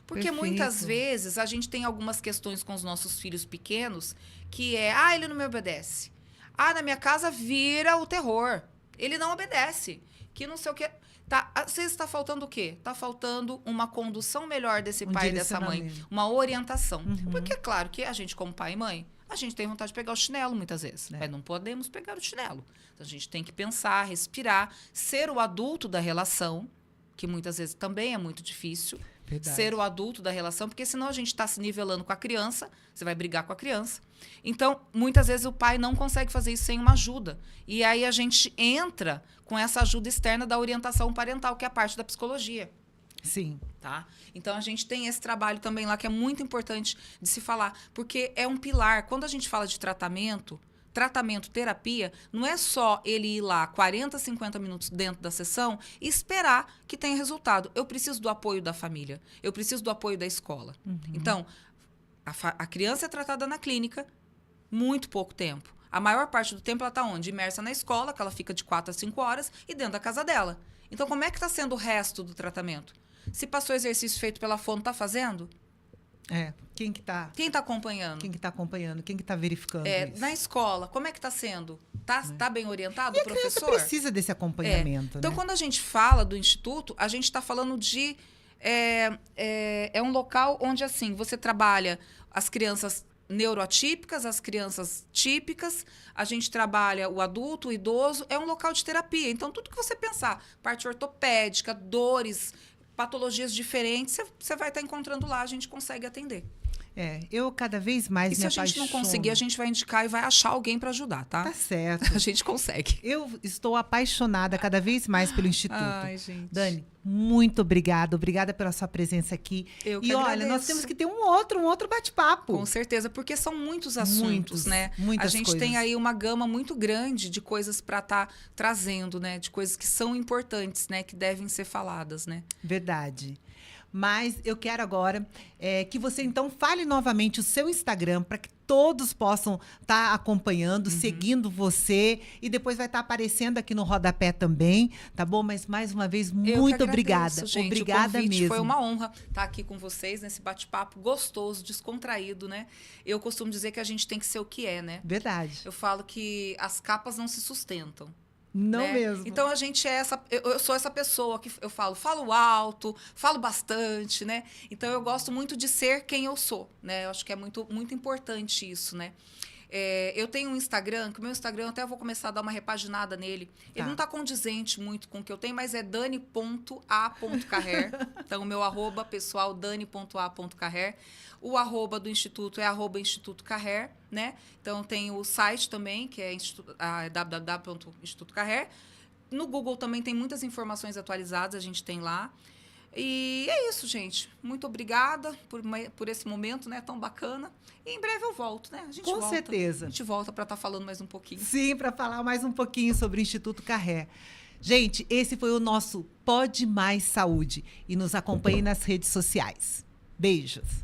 Porque muitas vezes a gente tem algumas questões com os nossos filhos pequenos, que ele não me obedece. Na minha casa vira o terror. Ele não obedece. Que não sei o quê. Tá, às vezes está faltando o quê? Está faltando uma condução melhor desse pai e dessa mãe. Uma orientação. Porque é claro que a gente, como pai e mãe, a gente tem vontade de pegar o chinelo muitas vezes. Mas não podemos pegar o chinelo. Então, a gente tem que pensar, respirar, ser o adulto da relação, que muitas vezes também é muito difícil. Verdade. Ser o adulto da relação, porque senão a gente está se nivelando com a criança, você vai brigar com a criança. Então, muitas vezes o pai não consegue fazer isso sem uma ajuda. E aí a gente entra com essa ajuda externa da orientação parental, que é a parte da psicologia. Sim. Tá? Então, a gente tem esse trabalho também lá, que é muito importante de se falar, porque é um pilar. Quando a gente fala de tratamento, terapia, não é só ele ir lá 40, 50 minutos dentro da sessão e esperar que tenha resultado. Eu preciso do apoio da família, eu preciso do apoio da escola. Então, a criança é tratada na clínica muito pouco tempo. A maior parte do tempo ela está onde? Imersa na escola, que ela fica de 4 a 5 horas, e dentro da casa dela. Então, como é que está sendo o resto do tratamento? Se passou exercício feito pela fono, está fazendo? Quem está acompanhando? Quem que tá acompanhando? Quem que está verificando isso? Na escola, como é que está sendo? Tá bem orientado e o professor? A criança precisa desse acompanhamento, Então, né? quando a gente fala do instituto, a gente está falando de... É um local onde, assim, você trabalha as crianças neuroatípicas, as crianças típicas, a gente trabalha o adulto, o idoso, é um local de terapia. Então, tudo que você pensar, parte ortopédica, dores, patologias diferentes, você vai estar encontrando lá, a gente consegue atender. Eu cada vez mais E me se a gente não apaixono. conseguir, a gente vai indicar e vai achar alguém para ajudar, tá? Tá certo. A gente consegue. Eu estou apaixonada cada vez mais pelo Instituto. Ai, gente. Dani, muito obrigada. Obrigada pela sua presença aqui. Eu que E olha, agradeço. nós temos que ter um outro bate-papo. Com certeza, porque são muitos assuntos, né? Muitas A gente coisas. tem aí uma gama muito grande de coisas para estar trazendo, né? De coisas que são importantes, né? Que devem ser faladas, né? Verdade. Mas eu quero agora que você, então, fale novamente o seu Instagram para que todos possam estar acompanhando, seguindo você. E depois vai estar aparecendo aqui no rodapé também, tá bom? Mas, mais uma vez, Eu que muito agradeço, obrigada. gente. Obrigada O convite mesmo. foi uma honra estar aqui com vocês nesse bate-papo gostoso, descontraído, né? Eu costumo dizer que a gente tem que ser o que é, né? Verdade. Eu falo que as capas não se sustentam. Não né? mesmo. Então a gente é essa, eu sou essa pessoa que eu falo alto, falo bastante, né? Então eu gosto muito de ser quem eu sou, né? Eu acho que é muito importante isso, né? Eu tenho um Instagram, que o meu Instagram, eu até vou começar a dar uma repaginada nele. Ele não tá condizente muito com o que eu tenho, mas é dani.a.carrer. Então, o meu @, pessoal, dani.a.carrer. O @ do Instituto é @Instituto Carrer, né? Então, tem o site também, que é www.institutocarrer. No Google também tem muitas informações atualizadas, a gente tem lá. E é isso, gente. Muito obrigada por esse momento, né, tão bacana. E em breve eu volto, né? A gente Com volta. certeza. A gente volta para estar falando mais um pouquinho. Sim, para falar mais um pouquinho sobre o Instituto Carrer. Gente, esse foi o nosso Pode Mais Saúde. E nos acompanhe nas redes sociais. Beijos.